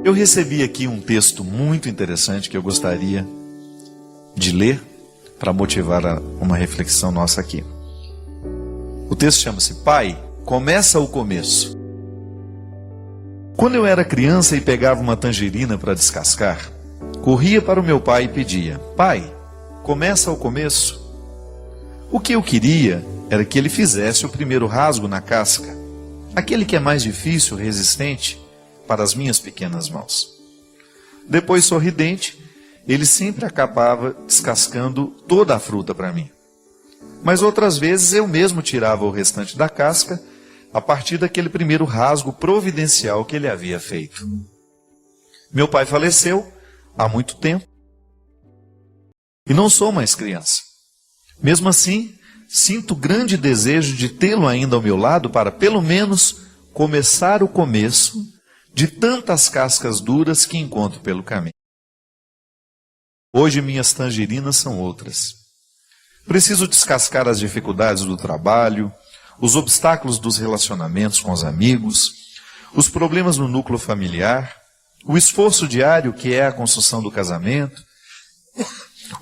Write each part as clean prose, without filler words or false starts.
Eu recebi aqui um texto muito interessante que eu gostaria de ler para motivar uma reflexão nossa aqui. O texto chama-se Pai, começa o começo. Quando eu era criança e pegava uma tangerina para descascar, corria para o meu pai e pedia: Pai, começa o começo. O que eu queria era que ele fizesse o primeiro rasgo na casca, aquele que é mais difícil, resistente, para as minhas pequenas mãos. Depois, sorridente, ele sempre acabava descascando toda a fruta para mim. Mas outras vezes eu mesmo tirava o restante da casca a partir daquele primeiro rasgo providencial que ele havia feito. Meu pai faleceu há muito tempo e não sou mais criança. Mesmo assim, sinto grande desejo de tê-lo ainda ao meu lado para, pelo menos, começar o começo de tantas cascas duras que encontro pelo caminho. Hoje minhas tangerinas são outras. Preciso descascar as dificuldades do trabalho, os obstáculos dos relacionamentos com os amigos, os problemas no núcleo familiar, o esforço diário que é a construção do casamento,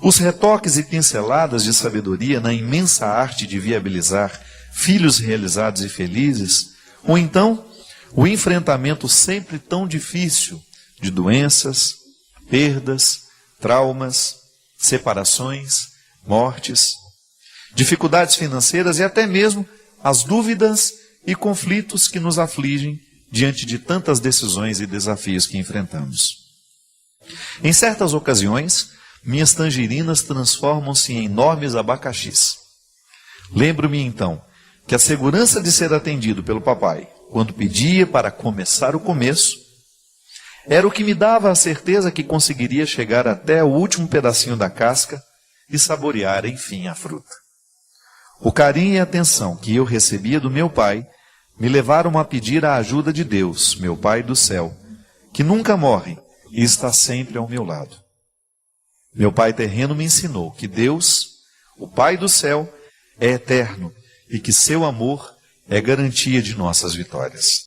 os retoques e pinceladas de sabedoria na imensa arte de viabilizar filhos realizados e felizes, ou então o enfrentamento sempre tão difícil de doenças, perdas, traumas, separações, mortes, dificuldades financeiras e até mesmo as dúvidas e conflitos que nos afligem diante de tantas decisões e desafios que enfrentamos. Em certas ocasiões, minhas tangerinas transformam-se em enormes abacaxis. Lembro-me então que a segurança de ser atendido pelo papai, quando pedia para começar o começo, era o que me dava a certeza que conseguiria chegar até o último pedacinho da casca e saborear, enfim, a fruta. O carinho e a atenção que eu recebia do meu pai me levaram a pedir a ajuda de Deus, meu Pai do céu, que nunca morre e está sempre ao meu lado. Meu pai terreno me ensinou que Deus, o Pai do céu, é eterno e que seu amor é garantia de nossas vitórias.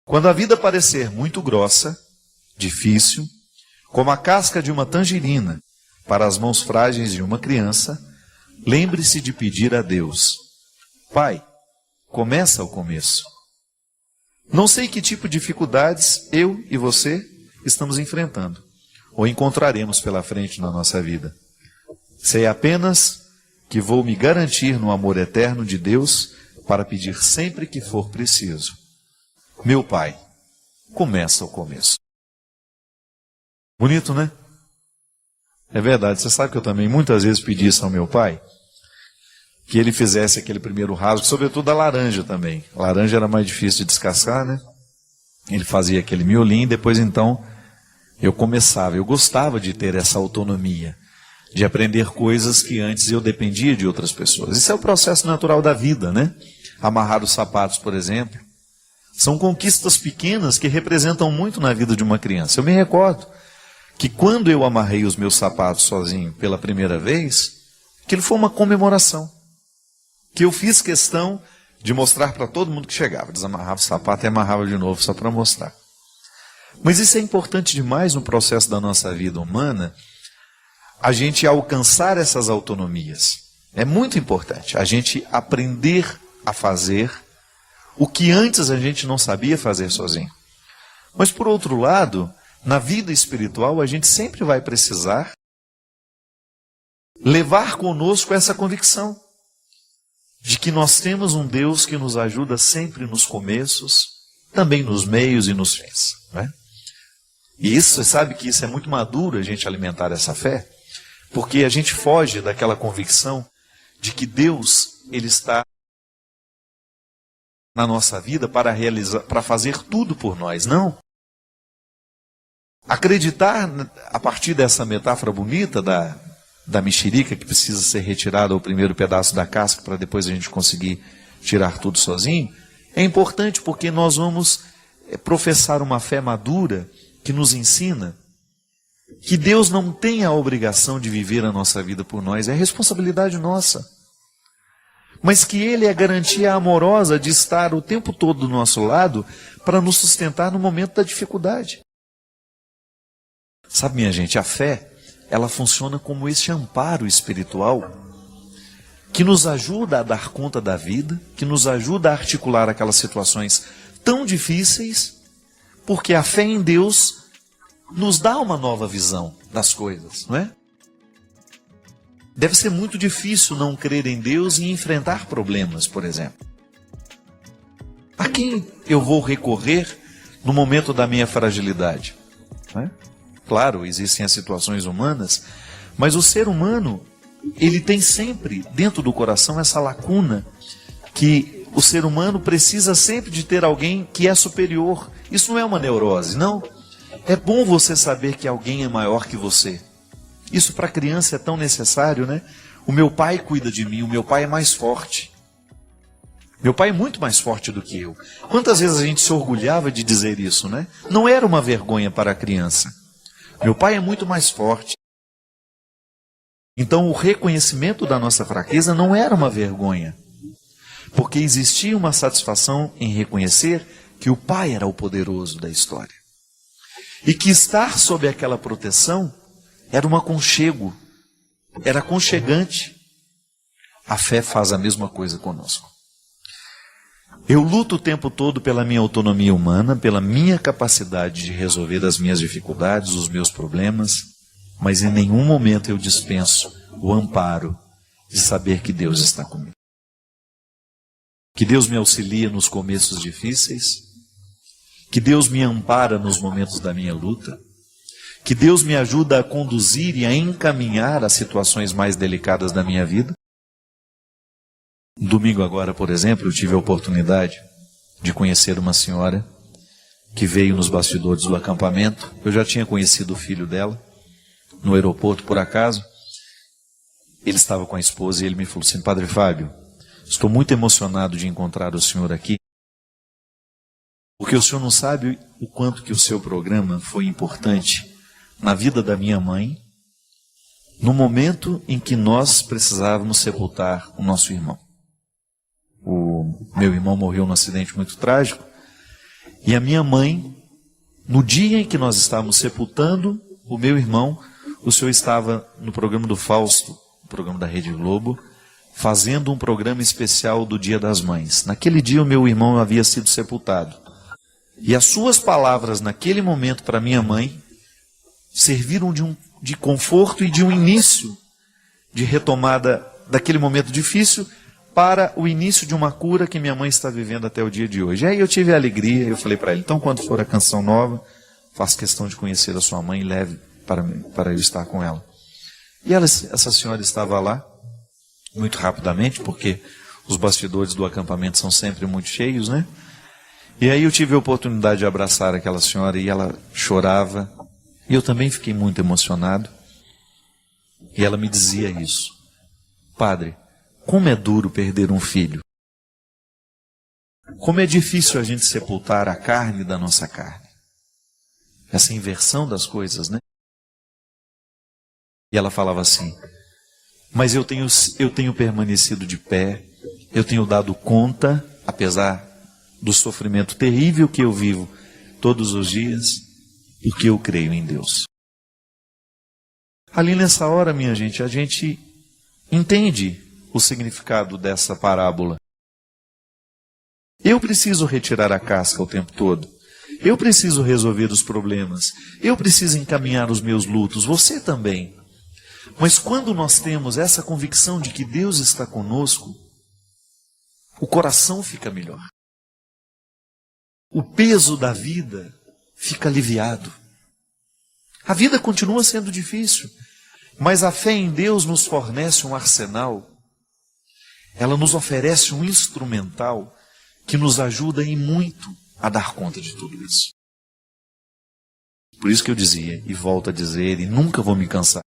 Quando a vida parecer muito grossa, difícil, como a casca de uma tangerina para as mãos frágeis de uma criança, lembre-se de pedir a Deus: Pai, começa o começo. Não sei que tipo de dificuldades eu e você estamos enfrentando ou encontraremos pela frente na nossa vida. Sei apenas que vou me garantir no amor eterno de Deus para pedir sempre que for preciso: Meu Pai, começa o começo. Bonito, né? É verdade, você sabe que eu também muitas vezes pedi isso ao meu pai, que ele fizesse aquele primeiro rasgo, sobretudo a laranja também. A laranja era mais difícil de descascar, né? Ele fazia aquele miolinho, depois então eu começava. Eu gostava de ter essa autonomia, de aprender coisas que antes eu dependia de outras pessoas. Isso é o processo natural da vida, né? Amarrar os sapatos, por exemplo, são conquistas pequenas que representam muito na vida de uma criança. Eu me recordo que quando eu amarrei os meus sapatos sozinho pela primeira vez, aquilo foi uma comemoração, que eu fiz questão de mostrar para todo mundo que chegava. Desamarrava o sapato e amarrava de novo só para mostrar. Mas isso é importante demais no processo da nossa vida humana, a gente alcançar essas autonomias. É muito importante a gente aprender a fazer o que antes a gente não sabia fazer sozinho. Mas por outro lado, na vida espiritual, a gente sempre vai precisar levar conosco essa convicção de que nós temos um Deus que nos ajuda sempre nos começos, também nos meios e nos fins, né? E isso, você sabe que isso é muito maduro, a gente alimentar essa fé, porque a gente foge daquela convicção de que Deus, Ele está na nossa vida para realizar, para fazer tudo por nós. Não. Acreditar, a partir dessa metáfora bonita da mexerica que precisa ser retirada o primeiro pedaço da casca para depois a gente conseguir tirar tudo sozinho, é importante porque nós vamos professar uma fé madura que nos ensina que Deus não tem a obrigação de viver a nossa vida por nós, é responsabilidade nossa. mas que Ele é a garantia amorosa de estar o tempo todo do nosso lado para nos sustentar no momento da dificuldade. Sabe, minha gente, a fé, ela funciona como esse amparo espiritual que nos ajuda a dar conta da vida, que nos ajuda a articular aquelas situações tão difíceis, porque a fé em Deus nos dá uma nova visão das coisas, não é? Deve ser muito difícil não crer em Deus e enfrentar problemas, por exemplo. A quem eu vou recorrer no momento da minha fragilidade? Não é? Claro, existem as situações humanas, mas o ser humano, ele tem sempre dentro do coração essa lacuna que o ser humano precisa sempre de ter alguém que é superior. Isso não é uma neurose, não. É bom você saber que alguém é maior que você. Isso para a criança é tão necessário, né? O meu pai cuida de mim, o meu pai é mais forte. Meu pai é muito mais forte do que eu. Quantas vezes a gente se orgulhava de dizer isso, né? Não era uma vergonha para a criança. Meu pai é muito mais forte. Então o reconhecimento da nossa fraqueza não era uma vergonha. Porque existia uma satisfação em reconhecer que o pai era o poderoso da história. E que estar sob aquela proteção era um aconchego, era aconchegante. A fé faz a mesma coisa conosco. Eu luto o tempo todo pela minha autonomia humana, pela minha capacidade de resolver as minhas dificuldades, os meus problemas, mas em nenhum momento eu dispenso o amparo de saber que Deus está comigo. Que Deus me auxilia nos começos difíceis, que Deus me ampara nos momentos da minha luta, que Deus me ajuda a conduzir e a encaminhar as situações mais delicadas da minha vida. Domingo agora, por exemplo, eu tive a oportunidade de conhecer uma senhora que veio nos bastidores do acampamento. Eu já tinha conhecido o filho dela no aeroporto, por acaso. Ele estava com a esposa e ele me falou assim: Padre Fábio, estou muito emocionado de encontrar o senhor aqui, porque o senhor não sabe o quanto que o seu programa foi importante na vida da minha mãe, no momento em que nós precisávamos sepultar o nosso irmão. O meu irmão morreu num acidente muito trágico, e a minha mãe, no dia em que nós estávamos sepultando o meu irmão, o senhor estava no programa do Fausto, o programa da Rede Globo, fazendo um programa especial do Dia das Mães. Naquele dia o meu irmão havia sido sepultado. E as suas palavras naquele momento para minha mãe serviram de conforto e de um início de retomada daquele momento difícil para o início de uma cura que minha mãe está vivendo até o dia de hoje. Aí eu tive a alegria, eu falei para ele: então quando for a canção nova, faço questão de conhecer a sua mãe e leve para eu estar com ela. E essa senhora estava lá, muito rapidamente, porque os bastidores do acampamento são sempre muito cheios, né? E aí eu tive a oportunidade de abraçar aquela senhora e ela chorava. E eu também fiquei muito emocionado. E ela me dizia isso: Padre, como é duro perder um filho. Como é difícil a gente sepultar a carne da nossa carne. Essa inversão das coisas, né? E ela falava assim: mas eu tenho permanecido de pé, eu tenho dado conta, apesar do sofrimento terrível que eu vivo todos os dias, porque eu creio em Deus. Ali nessa hora, minha gente, a gente entende o significado dessa parábola. Eu preciso retirar a casca o tempo todo. Eu preciso resolver os problemas. Eu preciso encaminhar os meus lutos. Você também. Mas quando nós temos essa convicção de que Deus está conosco, o coração fica melhor. O peso da vida fica aliviado. A vida continua sendo difícil, mas a fé em Deus nos fornece um arsenal. Ela nos oferece um instrumental que nos ajuda e muito a dar conta de tudo isso. Por isso que eu dizia, e volto a dizer, e nunca vou me cansar: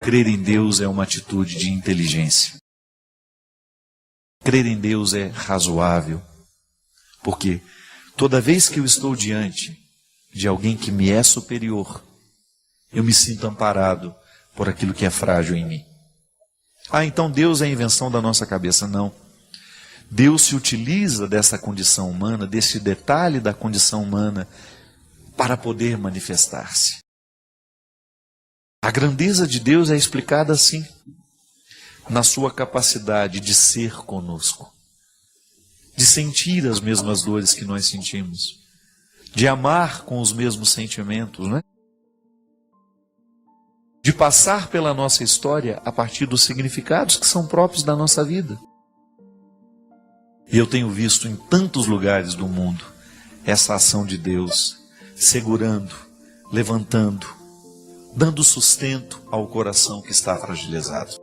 crer em Deus é uma atitude de inteligência. Crer em Deus é razoável, porque toda vez que eu estou diante de alguém que me é superior, eu me sinto amparado por aquilo que é frágil em mim. Ah, então Deus é a invenção da nossa cabeça. Não. Deus se utiliza dessa condição humana, desse detalhe da condição humana, para poder manifestar-se. A grandeza de Deus é explicada assim, na sua capacidade de ser conosco, de sentir as mesmas dores que nós sentimos, de amar com os mesmos sentimentos, né? De passar pela nossa história a partir dos significados que são próprios da nossa vida. E eu tenho visto em tantos lugares do mundo essa ação de Deus, segurando, levantando, dando sustento ao coração que está fragilizado.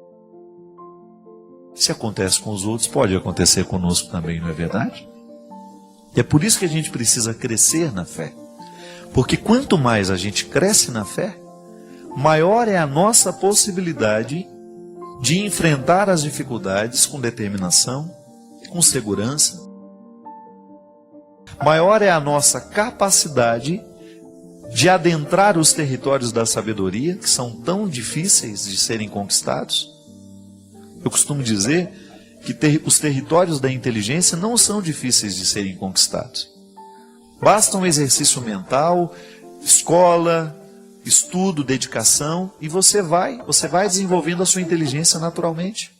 Se acontece com os outros, pode acontecer conosco também, não é verdade? E é por isso que a gente precisa crescer na fé. Porque quanto mais a gente cresce na fé, maior é a nossa possibilidade de enfrentar as dificuldades com determinação, com segurança. Maior é a nossa capacidade de adentrar os territórios da sabedoria, que são tão difíceis de serem conquistados. Eu costumo dizer que os territórios da inteligência não são difíceis de serem conquistados. Basta um exercício mental, escola, estudo, dedicação, e você vai desenvolvendo a sua inteligência naturalmente.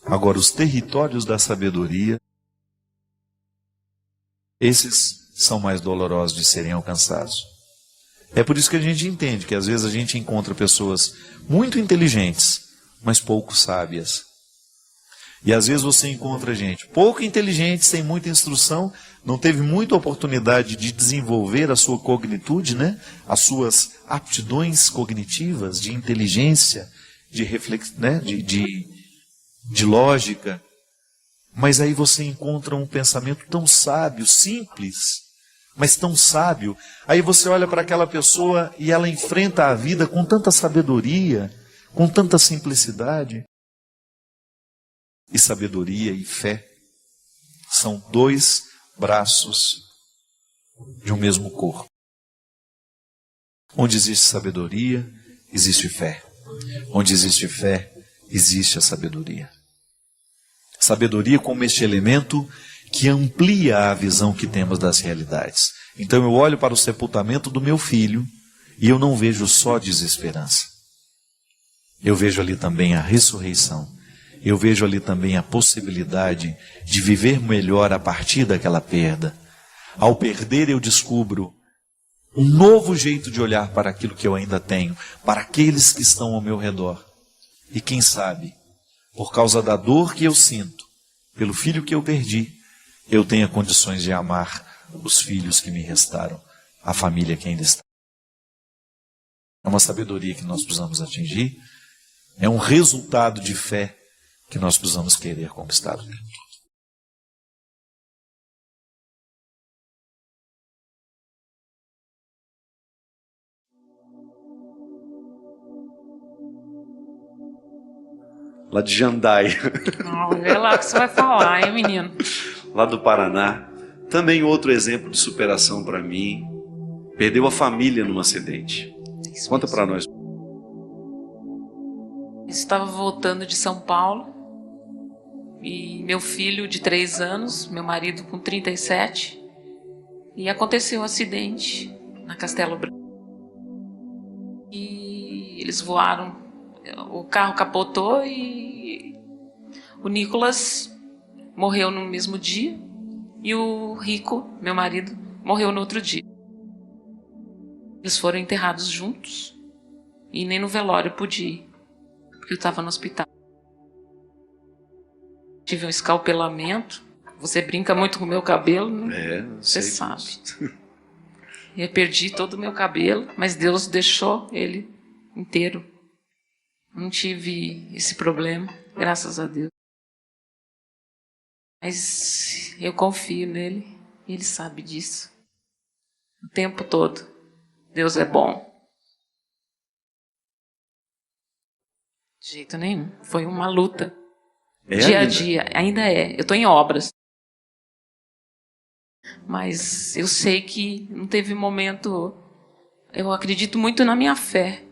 Agora, os territórios da sabedoria, esses são mais dolorosos de serem alcançados. É por isso que a gente entende que às vezes a gente encontra pessoas muito inteligentes, mas pouco sábias. E às vezes você encontra gente pouco inteligente, sem muita instrução, não teve muita oportunidade de desenvolver a sua cognitude, né? As suas aptidões cognitivas, de inteligência, de né? de lógica. Mas aí você encontra um pensamento tão sábio, simples, mas tão sábio. Aí você olha para aquela pessoa e ela enfrenta a vida com tanta sabedoria, com tanta simplicidade. E sabedoria e fé são dois braços de um mesmo corpo. Onde existe sabedoria, existe fé. Onde existe fé, existe a sabedoria. Sabedoria como este elemento que amplia a visão que temos das realidades. Então eu olho para o sepultamento do meu filho e eu não vejo só desesperança. Eu vejo ali também a ressurreição. Eu vejo ali também a possibilidade de viver melhor a partir daquela perda. Ao perder, eu descubro um novo jeito de olhar para aquilo que eu ainda tenho, para aqueles que estão ao meu redor. E quem sabe, por causa da dor que eu sinto, pelo filho que eu perdi, eu tenha condições de amar os filhos que me restaram, a família que ainda está. É uma sabedoria que nós precisamos atingir, é um resultado de fé que nós precisamos querer conquistar. Lá de Jandaia. Vê lá o que você vai falar, hein, menino? Lá do Paraná. Também outro exemplo de superação para mim. Perdeu a família num acidente. Conta para nós. Estava voltando de São Paulo e meu filho de 3 anos, meu marido com 37, e aconteceu um acidente na Castelo Branco. E eles voaram, o carro capotou e o Nicolas morreu no mesmo dia e o Rico, meu marido, morreu no outro dia. Eles foram enterrados juntos e nem no velório eu pude ir, porque eu estava no hospital. Tive um escalpelamento. Você brinca muito com o meu cabelo, né? Você sabe. Eu perdi todo o meu cabelo, mas Deus deixou ele inteiro. Não tive esse problema, graças a Deus. Mas eu confio nele, e ele sabe disso. O tempo todo. Deus é bom. De jeito nenhum. Foi uma luta. Dia a dia. Ainda é. Eu estou em obras. Mas eu sei que não teve momento... Eu acredito muito na minha fé.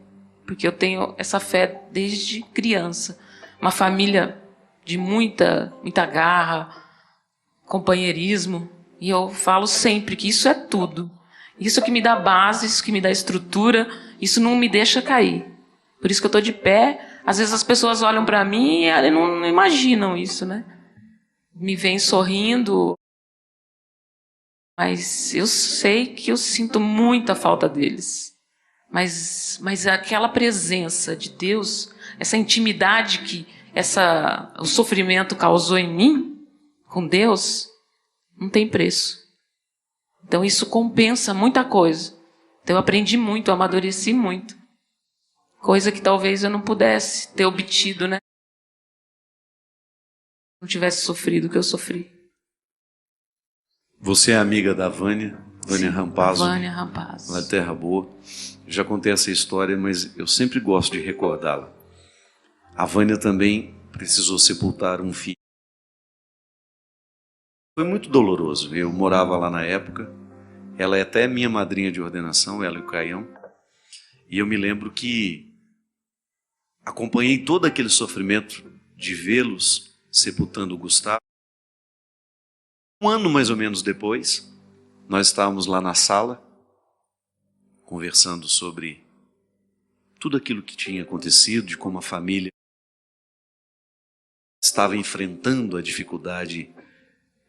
Porque eu tenho essa fé desde criança. uma família de muita garra, companheirismo. E eu falo sempre que isso é tudo. Isso que me dá base, isso que me dá estrutura, isso não me deixa cair. Por isso que eu estou de pé. Às vezes as pessoas olham para mim e não imaginam isso, né? Me veem sorrindo. Mas eu sei que eu sinto muita falta deles. Mas aquela presença de Deus, essa intimidade que o sofrimento causou em mim, com Deus, não tem preço. Então isso compensa muita coisa. Então eu aprendi muito, eu amadureci muito. Coisa que talvez eu não pudesse ter obtido, né? Não tivesse sofrido o que eu sofri. Você é amiga da Vânia Rampazzo. Vânia Rampazzo. Lá de Terra Boa. Já contei essa história, mas eu sempre gosto de recordá-la. A Vânia também precisou sepultar um filho. Foi muito doloroso. Eu morava lá na época. Ela é até minha madrinha de ordenação, ela e o Caião. E eu me lembro que acompanhei todo aquele sofrimento de vê-los sepultando o Gustavo. Um ano mais ou menos depois, nós estávamos lá na sala, conversando sobre tudo aquilo que tinha acontecido, de como a família estava enfrentando a dificuldade.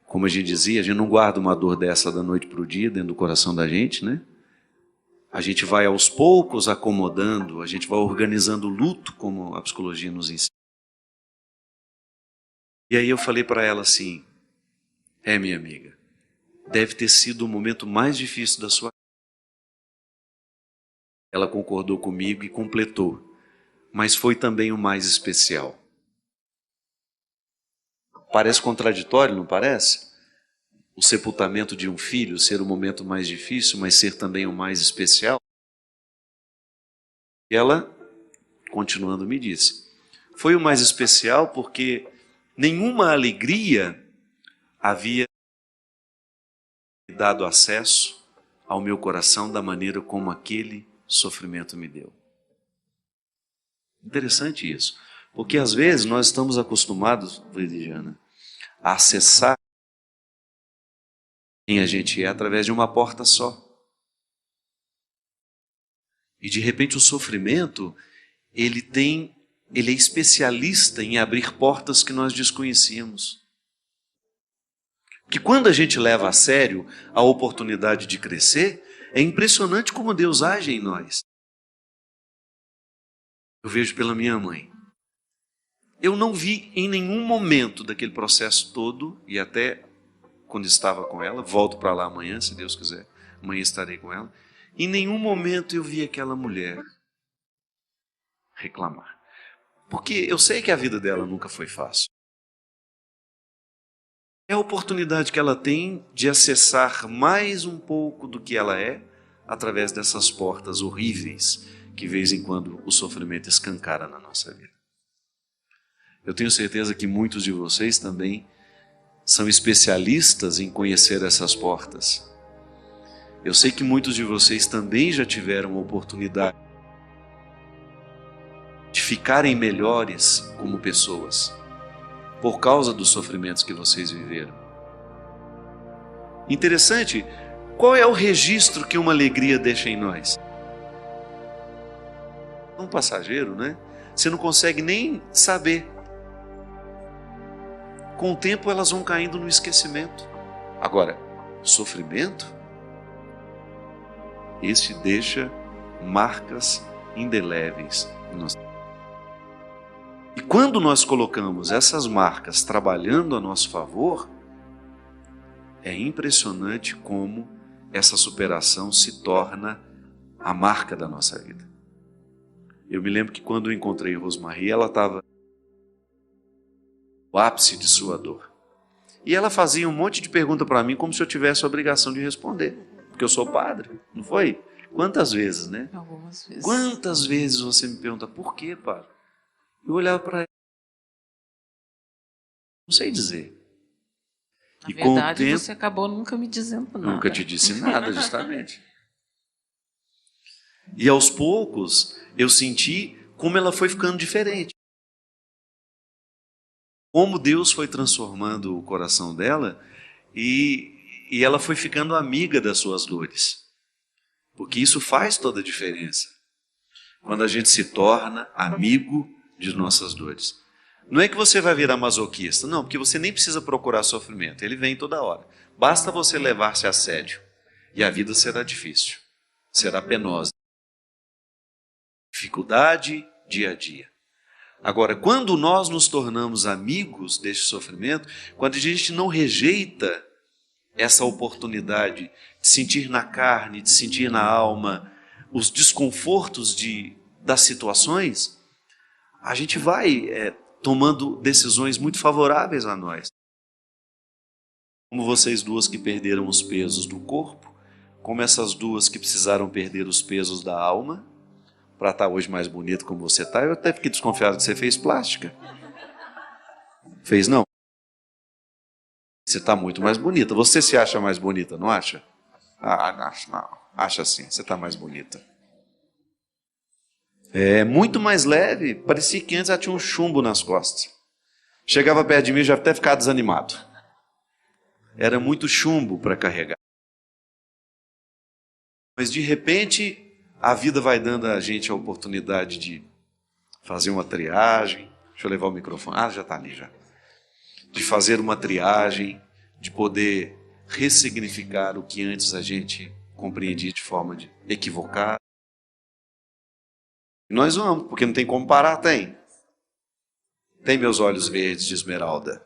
Como a gente dizia, a gente não guarda uma dor dessa da noite para o dia dentro do coração da gente, né? A gente vai aos poucos acomodando, a gente vai organizando o luto, como a psicologia nos ensina. E aí eu falei para ela assim, minha amiga, deve ter sido o momento mais difícil da sua vida. Ela concordou comigo e completou, mas foi também o mais especial. Parece contraditório, não parece? O sepultamento de um filho ser o momento mais difícil, mas ser também o mais especial. E ela, continuando, me disse, foi o mais especial porque nenhuma alegria havia dado acesso ao meu coração da maneira como aquele sofrimento me deu. Interessante isso, porque às vezes nós estamos acostumados, Veridiana, a acessar quem a gente é através de uma porta só. E de repente o sofrimento, ele é especialista em abrir portas que nós desconhecíamos. Que quando a gente leva a sério a oportunidade de crescer, é impressionante como Deus age em nós. Eu vejo pela minha mãe. Eu não vi em nenhum momento daquele processo todo, e até quando estava com ela, volto para lá amanhã, se Deus quiser, amanhã estarei com ela, em nenhum momento eu vi aquela mulher reclamar. Porque eu sei que a vida dela nunca foi fácil. É a oportunidade que ela tem de acessar mais um pouco do que ela é através dessas portas horríveis que, de vez em quando, o sofrimento escancara na nossa vida. Eu tenho certeza que muitos de vocês também são especialistas em conhecer essas portas. Eu sei que muitos de vocês também já tiveram a oportunidade de ficarem melhores como pessoas, por causa dos sofrimentos que vocês viveram. Interessante, qual é o registro que uma alegria deixa em nós? Um passageiro, né? Você não consegue nem saber. Com o tempo elas vão caindo no esquecimento. Agora, sofrimento, esse deixa marcas indeléveis em nós. E quando nós colocamos essas marcas trabalhando a nosso favor, é impressionante como essa superação se torna a marca da nossa vida. Eu me lembro que quando eu encontrei Rosmarie, ela estava no ápice de sua dor. E ela fazia um monte de perguntas para mim, como se eu tivesse a obrigação de responder. Porque eu sou padre, não foi? Quantas vezes, né? Algumas vezes. Quantas vezes você me pergunta, por quê, padre? Eu olhava para ela, não sei dizer. Na e verdade, com o tempo, você acabou nunca me dizendo nada. Nunca te disse nada, justamente. E aos poucos, eu senti como ela foi ficando diferente. como Deus foi transformando o coração dela e ela foi ficando amiga das suas dores. Porque isso faz toda a diferença. Quando a gente se torna amigo de nossas dores. Não é que você vai virar masoquista, não, porque você nem precisa procurar sofrimento, ele vem toda hora. Basta você levar-se a sério e a vida será difícil, será penosa. Dificuldade dia a dia. Agora, quando nós nos tornamos amigos deste sofrimento, quando a gente não rejeita essa oportunidade de sentir na carne, de sentir na alma os desconfortos das situações, a gente vai tomando decisões muito favoráveis a nós. Como vocês duas que perderam os pesos do corpo, como essas duas que precisaram perder os pesos da alma, para estar hoje mais bonito como você está. Eu até fiquei desconfiado que você fez plástica. Fez não? Você está muito mais bonita. Você se acha mais bonita, não acha? Ah, não. Acha sim, você está mais bonita. É muito mais leve. Parecia que antes ela tinha um chumbo nas costas. Chegava perto de mim e já até ficava desanimado. Era muito chumbo para carregar. Mas de repente a vida vai dando a gente a oportunidade de fazer uma triagem. Deixa eu levar o microfone. Ah, já está ali já. De fazer uma triagem, de poder ressignificar o que antes a gente compreendia de forma equivocada. E nós vamos, porque não tem como parar, tem. Tem meus olhos verdes de esmeralda.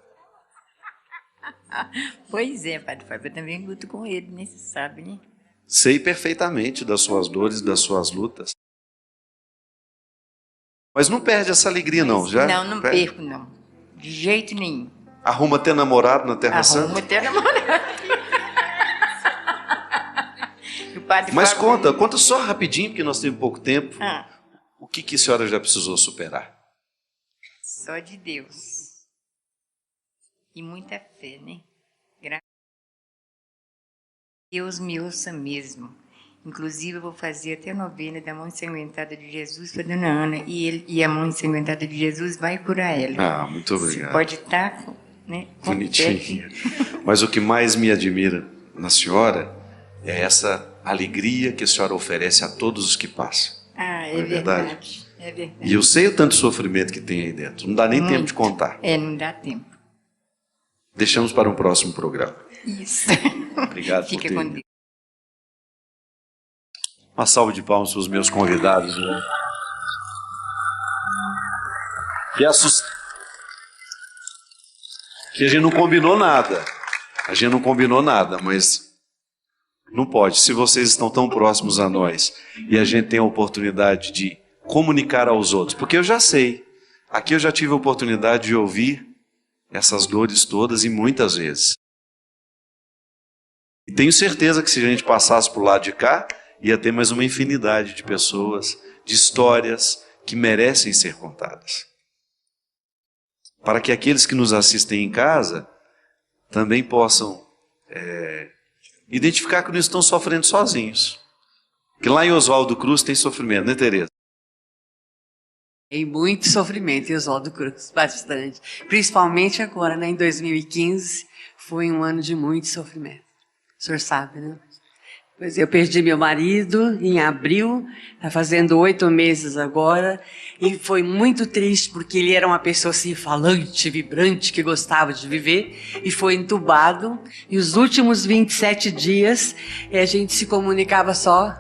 Pois é, Padre Fábio, eu também luto com ele, né? Você sabe, né? Sei perfeitamente das suas dores, das suas lutas. Mas não perde essa alegria, não, já? Não perco, não. De jeito nenhum. Arruma ter namorado na Terra Santa? Arruma ter namorado. Mas conta só rapidinho, porque nós temos pouco tempo. O que a senhora já precisou superar? Só de Deus. E muita fé, né? Deus me ouça mesmo. Inclusive, eu vou fazer até a novena da Mão Ensanguentada de Jesus para Dona Ana. E a Mão Ensanguentada de Jesus vai curar ela. Ah, muito obrigado. Você pode estar, né? Bonitinha. Mas o que mais me admira na senhora é essa alegria que a senhora oferece a todos os que passam. Ah, é verdade. É verdade. E eu sei o tanto sofrimento que tem aí dentro. Não dá nem tempo de contar. Não dá tempo. Deixamos para um próximo programa. Isso. Obrigado Fica por com ter. Deus. Uma salva de palmas para os meus convidados. Né? Que a gente não combinou nada. A gente não combinou nada, mas não pode. Se vocês estão tão próximos a nós e a gente tem a oportunidade de comunicar aos outros, porque eu já sei, aqui eu já tive a oportunidade de ouvir essas dores todas e muitas vezes. E tenho certeza que se a gente passasse para o lado de cá, ia ter mais uma infinidade de pessoas, de histórias que merecem ser contadas. Para que aqueles que nos assistem em casa também possam identificar que não estão sofrendo sozinhos. Que lá em Oswaldo Cruz tem sofrimento, né, Tereza? Tem muito sofrimento em Oswaldo Cruz, bastante. Principalmente agora, né, em 2015, foi um ano de muito sofrimento. O senhor sabe, né? Pois eu perdi meu marido em abril, está fazendo 8 meses agora, e foi muito triste porque ele era uma pessoa assim, falante, vibrante, que gostava de viver, e foi entubado, e os últimos 27 dias a gente se comunicava só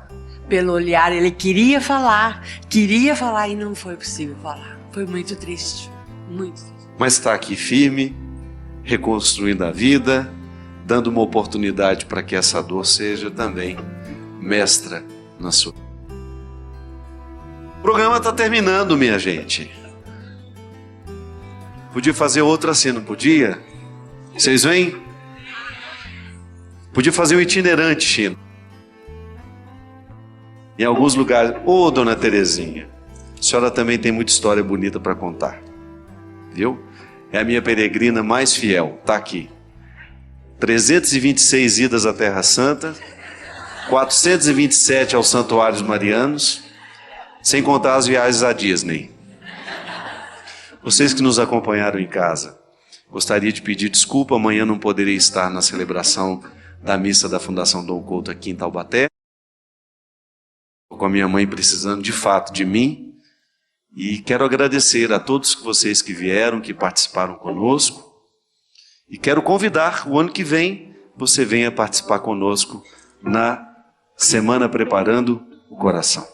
pelo olhar. Ele queria falar e não foi possível falar. Foi muito triste, muito triste. Mas está aqui firme, reconstruindo a vida, dando uma oportunidade para que essa dor seja também mestra na sua. O programa está terminando, minha gente. Podia fazer outra assim, não podia? Vocês vêm? Podia fazer um itinerante, Chino. Em alguns lugares. Ô, dona Terezinha, a senhora também tem muita história bonita para contar. Viu? É a minha peregrina mais fiel. Está aqui. 326 idas à Terra Santa, 427 aos Santuários Marianos, sem contar as viagens à Disney. Vocês que nos acompanharam em casa, Gostaria de pedir desculpa, amanhã não poderei estar na celebração da missa da Fundação Dom Couto aqui em Taubaté. Com a minha mãe precisando de fato de mim. E quero agradecer a todos vocês que vieram, que participaram conosco. E quero convidar, o ano que vem, você venha participar conosco na Semana Preparando o Coração,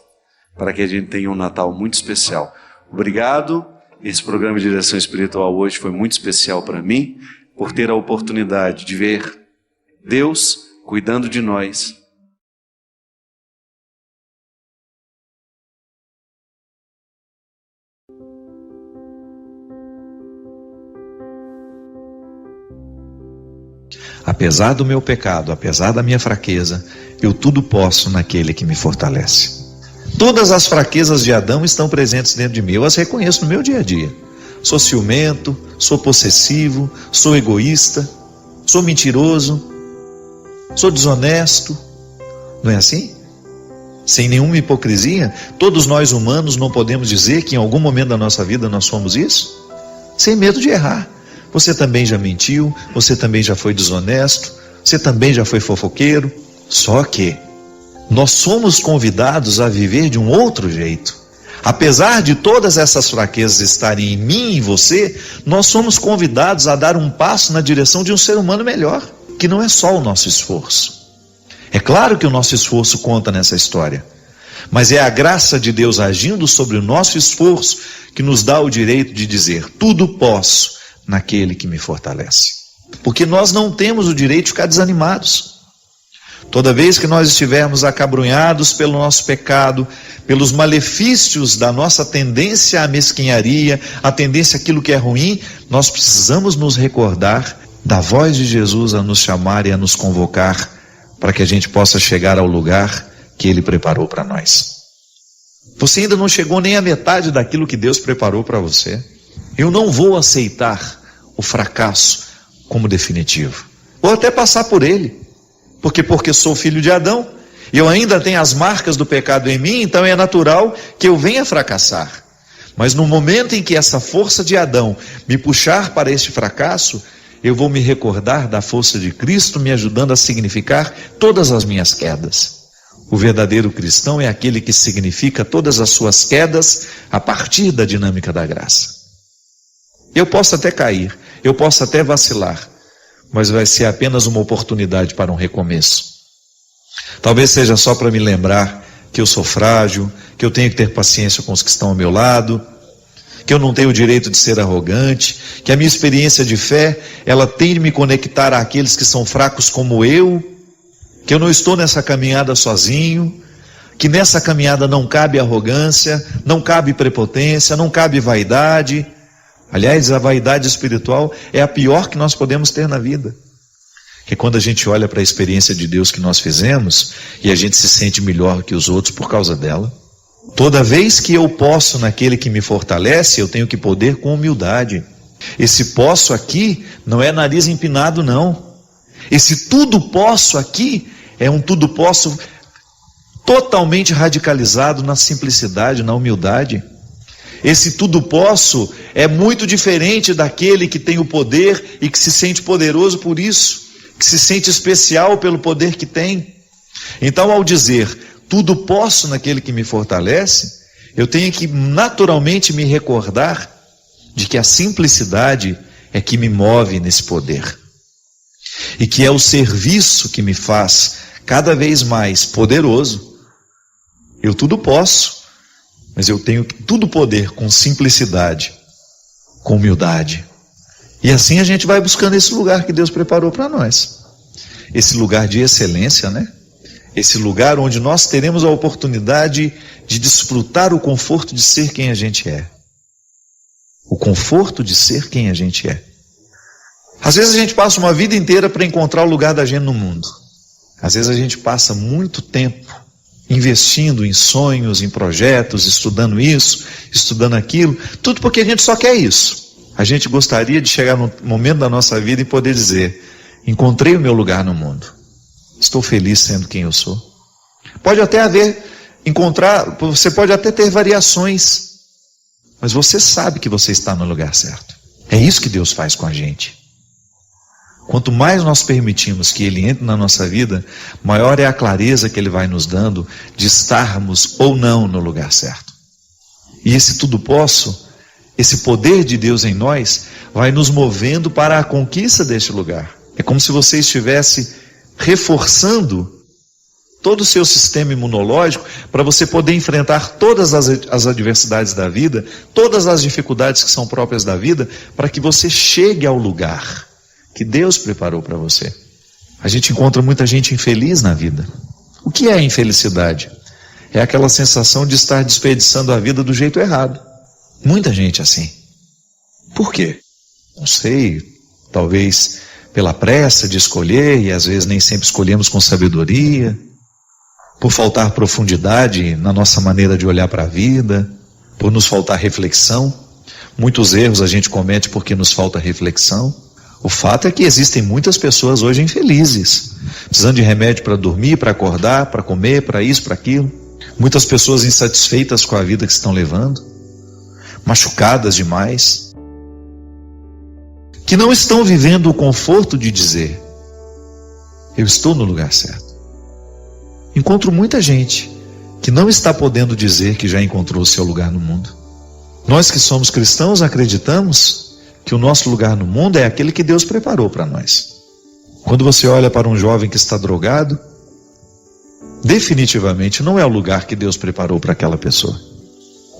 para que a gente tenha um Natal muito especial. Obrigado. Esse programa de direção espiritual hoje foi muito especial para mim, por ter a oportunidade de ver Deus cuidando de nós. Apesar do meu pecado, apesar da minha fraqueza, eu tudo posso naquele que me fortalece. Todas as fraquezas de Adão estão presentes dentro de mim, eu as reconheço no meu dia a dia. Sou ciumento, sou possessivo, sou egoísta, sou mentiroso, sou desonesto. Não é assim? Sem nenhuma hipocrisia, todos nós humanos não podemos dizer que em algum momento da nossa vida nós somos isso? Sem medo de errar. Você também já mentiu, você também já foi desonesto, você também já foi fofoqueiro. Só que nós somos convidados a viver de um outro jeito. Apesar de todas essas fraquezas estarem em mim e em você, nós somos convidados a dar um passo na direção de um ser humano melhor, que não é só o nosso esforço. É claro que o nosso esforço conta nessa história, mas é a graça de Deus agindo sobre o nosso esforço que nos dá o direito de dizer: tudo posso naquele que me fortalece. Porque nós não temos o direito de ficar desanimados. Toda vez que nós estivermos acabrunhados pelo nosso pecado, pelos malefícios da nossa tendência à mesquinharia, a tendência àquilo que é ruim, nós precisamos nos recordar da voz de Jesus a nos chamar e a nos convocar para que a gente possa chegar ao lugar que Ele preparou para nós. Você ainda não chegou nem à metade daquilo que Deus preparou para você. Eu não vou aceitar o fracasso como definitivo. Vou até passar por ele. Porque sou filho de Adão, eu ainda tenho as marcas do pecado em mim, então é natural que eu venha fracassar. Mas no momento em que essa força de Adão me puxar para este fracasso, eu vou me recordar da força de Cristo me ajudando a significar todas as minhas quedas. O verdadeiro cristão é aquele que significa todas as suas quedas a partir da dinâmica da graça. Eu posso até cair, eu posso até vacilar, mas vai ser apenas uma oportunidade para um recomeço. Talvez seja só para me lembrar que eu sou frágil, que eu tenho que ter paciência com os que estão ao meu lado, que eu não tenho o direito de ser arrogante, que a minha experiência de fé, ela tem de me conectar àqueles que são fracos como eu, que eu não estou nessa caminhada sozinho, que nessa caminhada não cabe arrogância, não cabe prepotência, não cabe vaidade. Aliás, a vaidade espiritual é a pior que nós podemos ter na vida. Que quando a gente olha para a experiência de Deus que nós fizemos e a gente se sente melhor que os outros por causa dela. Toda vez que eu posso naquele que me fortalece, eu tenho que poder com humildade. Esse posso aqui não é nariz empinado, não. Esse tudo posso aqui é um tudo posso totalmente radicalizado na simplicidade, na humildade. Esse tudo posso é muito diferente daquele que tem o poder e que se sente poderoso por isso, que se sente especial pelo poder que tem. Então, ao dizer tudo posso naquele que me fortalece, eu tenho que naturalmente me recordar de que a simplicidade é que me move nesse poder. E que é o serviço que me faz cada vez mais poderoso. Eu tudo posso, mas eu tenho tudo poder com simplicidade, com humildade. E assim a gente vai buscando esse lugar que Deus preparou para nós. Esse lugar de excelência, né? Esse lugar onde nós teremos a oportunidade de desfrutar o conforto de ser quem a gente é. O conforto de ser quem a gente é. Às vezes a gente passa uma vida inteira para encontrar o lugar da gente no mundo. Às vezes a gente passa muito tempo investindo em sonhos, em projetos, estudando isso, estudando aquilo, tudo porque a gente só quer isso. A gente gostaria de chegar num momento da nossa vida e poder dizer: encontrei o meu lugar no mundo, estou feliz sendo quem eu sou. Pode até você pode até ter variações, mas você sabe que você está no lugar certo. É isso que Deus faz com a gente. Quanto mais nós permitimos que Ele entre na nossa vida, maior é a clareza que Ele vai nos dando de estarmos ou não no lugar certo. E esse tudo posso, esse poder de Deus em nós, vai nos movendo para a conquista deste lugar. É como se você estivesse reforçando todo o seu sistema imunológico para você poder enfrentar todas as adversidades da vida, todas as dificuldades que são próprias da vida, para que você chegue ao lugar que Deus preparou para você. A gente encontra muita gente infeliz na vida. O que é a infelicidade? É aquela sensação de estar desperdiçando a vida do jeito errado. Muita gente assim. Por quê? Não sei, talvez pela pressa de escolher, e às vezes nem sempre escolhemos com sabedoria, por faltar profundidade na nossa maneira de olhar para a vida, por nos faltar reflexão. Muitos erros a gente comete porque nos falta reflexão. O fato é que existem muitas pessoas hoje infelizes, precisando de remédio para dormir, para acordar, para comer, para isso, para aquilo. Muitas pessoas insatisfeitas com a vida que estão levando, machucadas demais, que não estão vivendo o conforto de dizer: eu estou no lugar certo. Encontro muita gente que não está podendo dizer que já encontrou o seu lugar no mundo. Nós que somos cristãos acreditamos que o nosso lugar no mundo é aquele que Deus preparou para nós. Quando você olha para um jovem que está drogado, definitivamente não é o lugar que Deus preparou para aquela pessoa.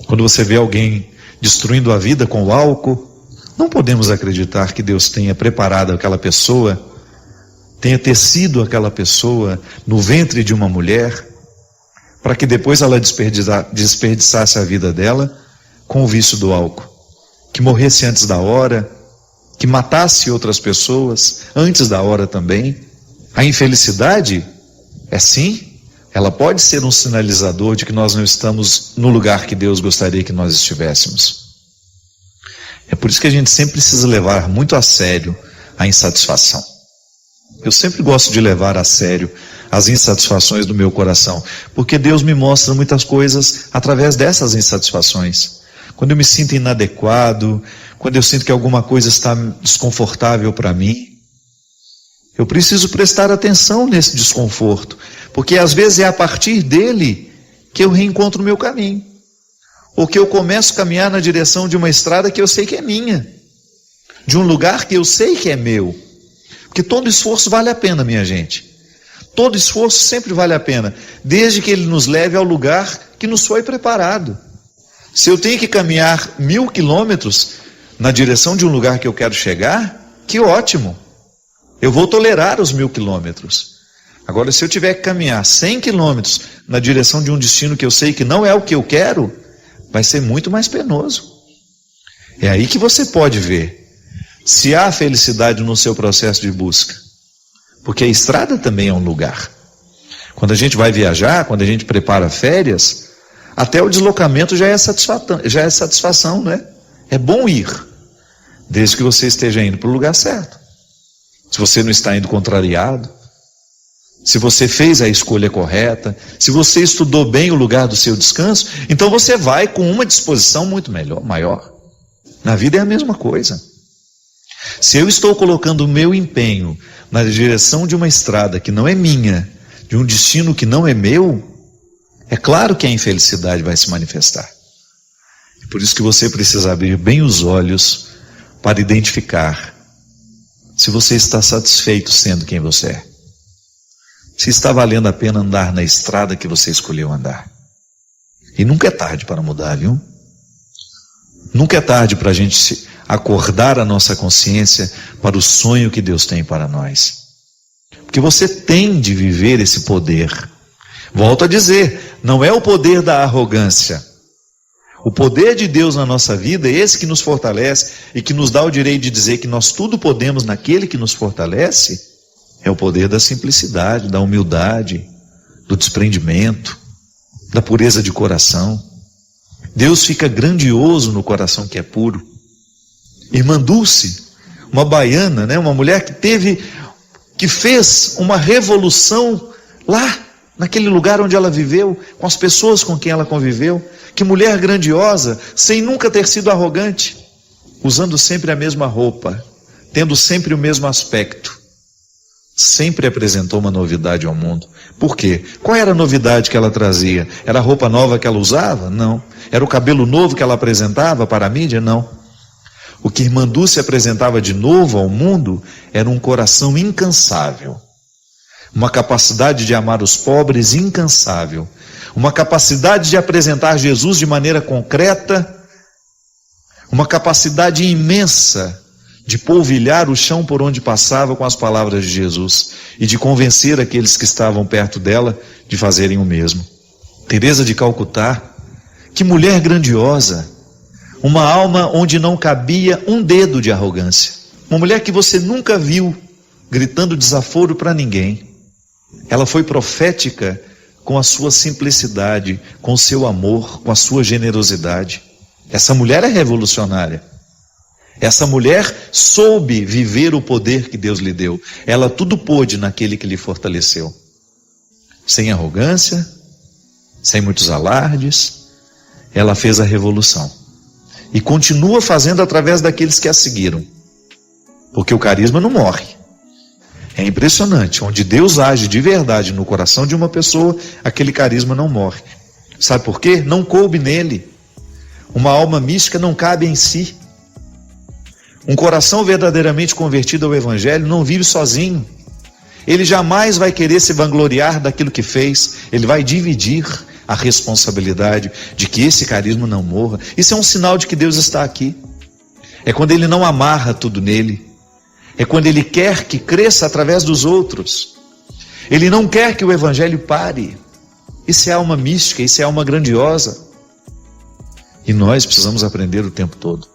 Quando você vê alguém destruindo a vida com o álcool, não podemos acreditar que Deus tenha preparado aquela pessoa, tenha tecido aquela pessoa no ventre de uma mulher, para que depois ela desperdiçasse a vida dela com o vício do álcool, que morresse antes da hora, que matasse outras pessoas antes da hora também. A infelicidade é sim, ela pode ser um sinalizador de que nós não estamos no lugar que Deus gostaria que nós estivéssemos. É por isso que a gente sempre precisa levar muito a sério a insatisfação. Eu sempre gosto de levar a sério as insatisfações do meu coração, porque Deus me mostra muitas coisas através dessas insatisfações. Quando eu me sinto inadequado, quando eu sinto que alguma coisa está desconfortável para mim, eu preciso prestar atenção nesse desconforto, porque às vezes é a partir dele que eu reencontro o meu caminho, ou que eu começo a caminhar na direção de uma estrada que eu sei que é minha, de um lugar que eu sei que é meu. Porque todo esforço vale a pena, minha gente. Todo esforço sempre vale a pena, desde que ele nos leve ao lugar que nos foi preparado. Se eu tenho que caminhar 1000 quilômetros na direção de um lugar que eu quero chegar, que ótimo. Eu vou tolerar os 1000 quilômetros. Agora, se eu tiver que caminhar 100 quilômetros na direção de um destino que eu sei que não é o que eu quero, vai ser muito mais penoso. É aí que você pode ver se há felicidade no seu processo de busca. Porque a estrada também é um lugar. Quando a gente vai viajar, quando a gente prepara férias, até o deslocamento já é satisfação, não é? É bom ir, desde que você esteja indo para o lugar certo. Se você não está indo contrariado, se você fez a escolha correta, se você estudou bem o lugar do seu descanso, então você vai com uma disposição muito maior. Na vida é a mesma coisa. Se eu estou colocando o meu empenho na direção de uma estrada que não é minha, de um destino que não é meu, é claro que a infelicidade vai se manifestar. É por isso que você precisa abrir bem os olhos para identificar se você está satisfeito sendo quem você é. Se está valendo a pena andar na estrada que você escolheu andar. E nunca é tarde para mudar, viu? Nunca é tarde para a gente acordar a nossa consciência para o sonho que Deus tem para nós. Porque você tem de viver esse poder. Volto a dizer, não é o poder da arrogância. O poder de Deus na nossa vida é esse que nos fortalece e que nos dá o direito de dizer que nós tudo podemos naquele que nos fortalece. É o poder da simplicidade, da humildade, do desprendimento, da pureza de coração. Deus fica grandioso no coração que é puro. Irmã Dulce, uma baiana, né, uma mulher que fez uma revolução lá, naquele lugar onde ela viveu, com as pessoas com quem ela conviveu. Que mulher grandiosa, sem nunca ter sido arrogante. usando sempre a mesma roupa, tendo sempre o mesmo aspecto, sempre apresentou uma novidade ao mundo. Por quê? Qual era a novidade que ela trazia? Era a roupa nova que ela usava? Não. Era o cabelo novo que ela apresentava para a mídia? Não. O que Irmã Dulce apresentava de novo ao mundo era um coração incansável, uma capacidade de amar os pobres incansável, uma capacidade de apresentar Jesus de maneira concreta, uma capacidade imensa de polvilhar o chão por onde passava com as palavras de Jesus e de convencer aqueles que estavam perto dela de fazerem o mesmo. Teresa de Calcutá, que mulher grandiosa, uma alma onde não cabia um dedo de arrogância, uma mulher que você nunca viu gritando desaforo para ninguém. Ela foi profética com a sua simplicidade, com o seu amor, com a sua generosidade. Essa mulher é revolucionária. Essa mulher soube viver o poder que Deus lhe deu. Ela tudo pôde naquele que lhe fortaleceu. Sem arrogância, sem muitos alardes, ela fez a revolução. E continua fazendo através daqueles que a seguiram. Porque o carisma não morre. É impressionante, onde Deus age de verdade no coração de uma pessoa, aquele carisma não morre. Sabe por quê? Não coube nele. Uma alma mística não cabe em si. Um coração verdadeiramente convertido ao Evangelho não vive sozinho. Ele jamais vai querer se vangloriar daquilo que fez. Ele vai dividir a responsabilidade de que esse carisma não morra. Isso é um sinal de que Deus está aqui. É quando Ele não amarra tudo nele. É quando Ele quer que cresça através dos outros. Ele não quer que o Evangelho pare. Isso é alma mística, isso é alma grandiosa. E nós precisamos aprender o tempo todo.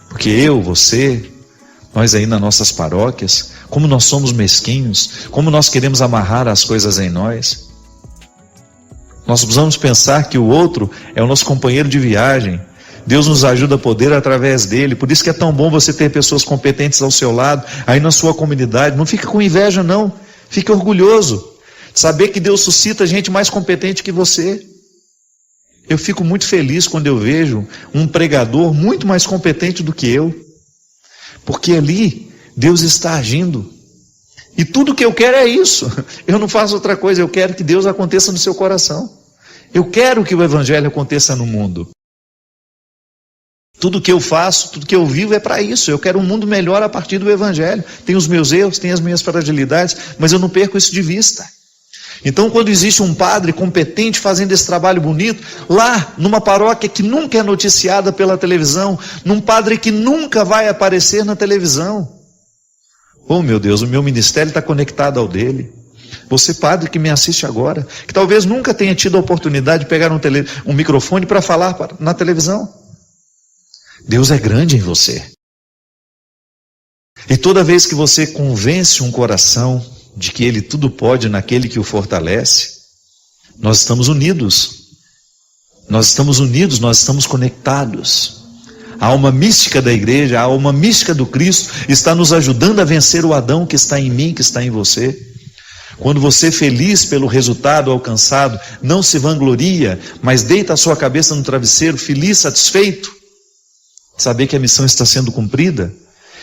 Porque eu, você, nós aí nas nossas paróquias, como nós somos mesquinhos, como nós queremos amarrar as coisas em nós. Nós precisamos pensar que o outro é o nosso companheiro de viagem. Deus nos ajuda a poder através dele. Por isso que é tão bom você ter pessoas competentes ao seu lado, aí na sua comunidade. Não fique com inveja não, fique orgulhoso. Saber que Deus suscita gente mais competente que você. Eu fico muito feliz quando eu vejo um pregador muito mais competente do que eu. Porque ali Deus está agindo. E tudo que eu quero é isso. Eu não faço outra coisa, eu quero que Deus aconteça no seu coração. Eu quero que o Evangelho aconteça no mundo. Tudo que eu faço, tudo que eu vivo é para isso. Eu quero um mundo melhor a partir do Evangelho. Tem os meus erros, tem as minhas fragilidades, mas eu não perco isso de vista. Então, quando existe um padre competente fazendo esse trabalho bonito, lá numa paróquia que nunca é noticiada pela televisão, num padre que nunca vai aparecer na televisão. Oh meu Deus, o meu ministério está conectado ao dele. Você padre que me assiste agora, que talvez nunca tenha tido a oportunidade de pegar um microfone para falar na televisão. Deus é grande em você. E toda vez que você convence um coração de que ele tudo pode naquele que o fortalece, nós estamos unidos. Nós estamos unidos, nós estamos conectados. A alma mística da igreja, a alma mística do Cristo está nos ajudando a vencer o Adão que está em mim, que está em você. Quando você, feliz pelo resultado alcançado, não se vangloria, mas deita a sua cabeça no travesseiro, feliz, satisfeito, saber que a missão está sendo cumprida,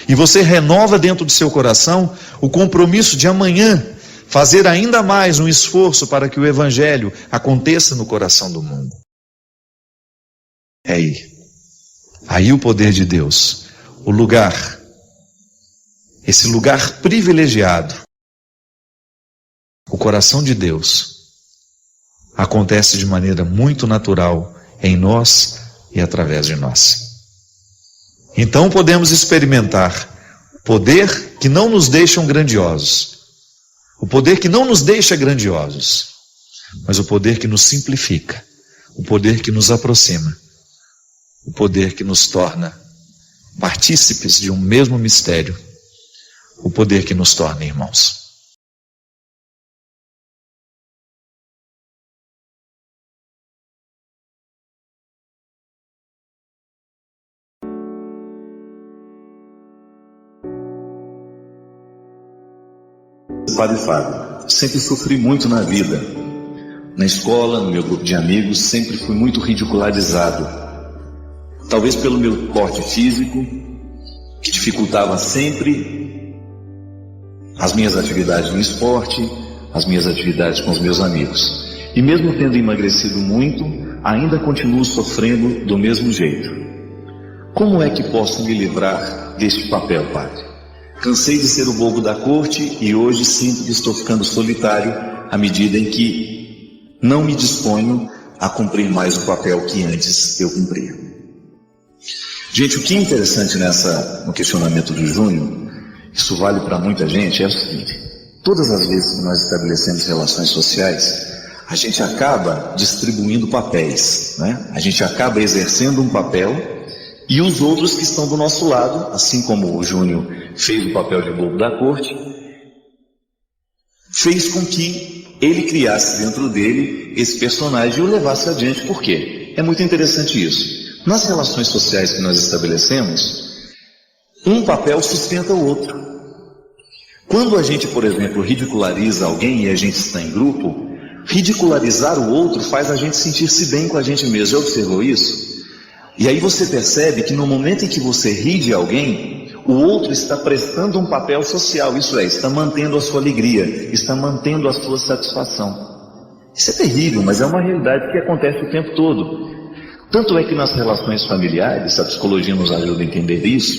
e você renova dentro do seu coração o compromisso de amanhã fazer ainda mais um esforço para que o Evangelho aconteça no coração do mundo. É aí o poder de Deus, o lugar, esse lugar privilegiado, o coração de Deus, acontece de maneira muito natural em nós e através de nós. Então podemos experimentar o poder que não nos deixam grandiosos, o poder que não nos deixa grandiosos, mas o poder que nos simplifica, o poder que nos aproxima, o poder que nos torna partícipes de um mesmo mistério, o poder que nos torna irmãos. Padre Fábio, sempre sofri muito na vida. Na escola, no meu grupo de amigos, sempre fui muito ridicularizado. talvez pelo meu porte físico, que dificultava sempre as minhas atividades no esporte, as minhas atividades com os meus amigos. E mesmo tendo emagrecido muito, ainda continuo sofrendo do mesmo jeito. Como é que posso me livrar deste papel, Padre? Cansei de ser o bobo da corte e hoje sinto que estou ficando solitário à medida em que não me disponho a cumprir mais o papel que antes eu cumpria. Gente, o que é interessante no questionamento do Júnior, isso vale para muita gente, é o seguinte: todas as vezes que nós estabelecemos relações sociais, a gente acaba distribuindo papéis, né? A gente acaba exercendo um papel e os outros que estão do nosso lado, assim como o Júnior fez o papel de bobo da corte, fez com que ele criasse dentro dele esse personagem e o levasse adiante. Por quê? É muito interessante isso. Nas relações sociais que nós estabelecemos, um papel sustenta o outro. Quando a gente, por exemplo, ridiculariza alguém e a gente está em grupo, ridicularizar o outro faz a gente sentir-se bem com a gente mesmo. Já observou isso? E aí você percebe que no momento em que você ri de alguém, o outro está prestando um papel social, isso é, está mantendo a sua alegria, está mantendo a sua satisfação. Isso é terrível, mas é uma realidade que acontece o tempo todo. Tanto é que nas relações familiares, a psicologia nos ajuda a entender isso,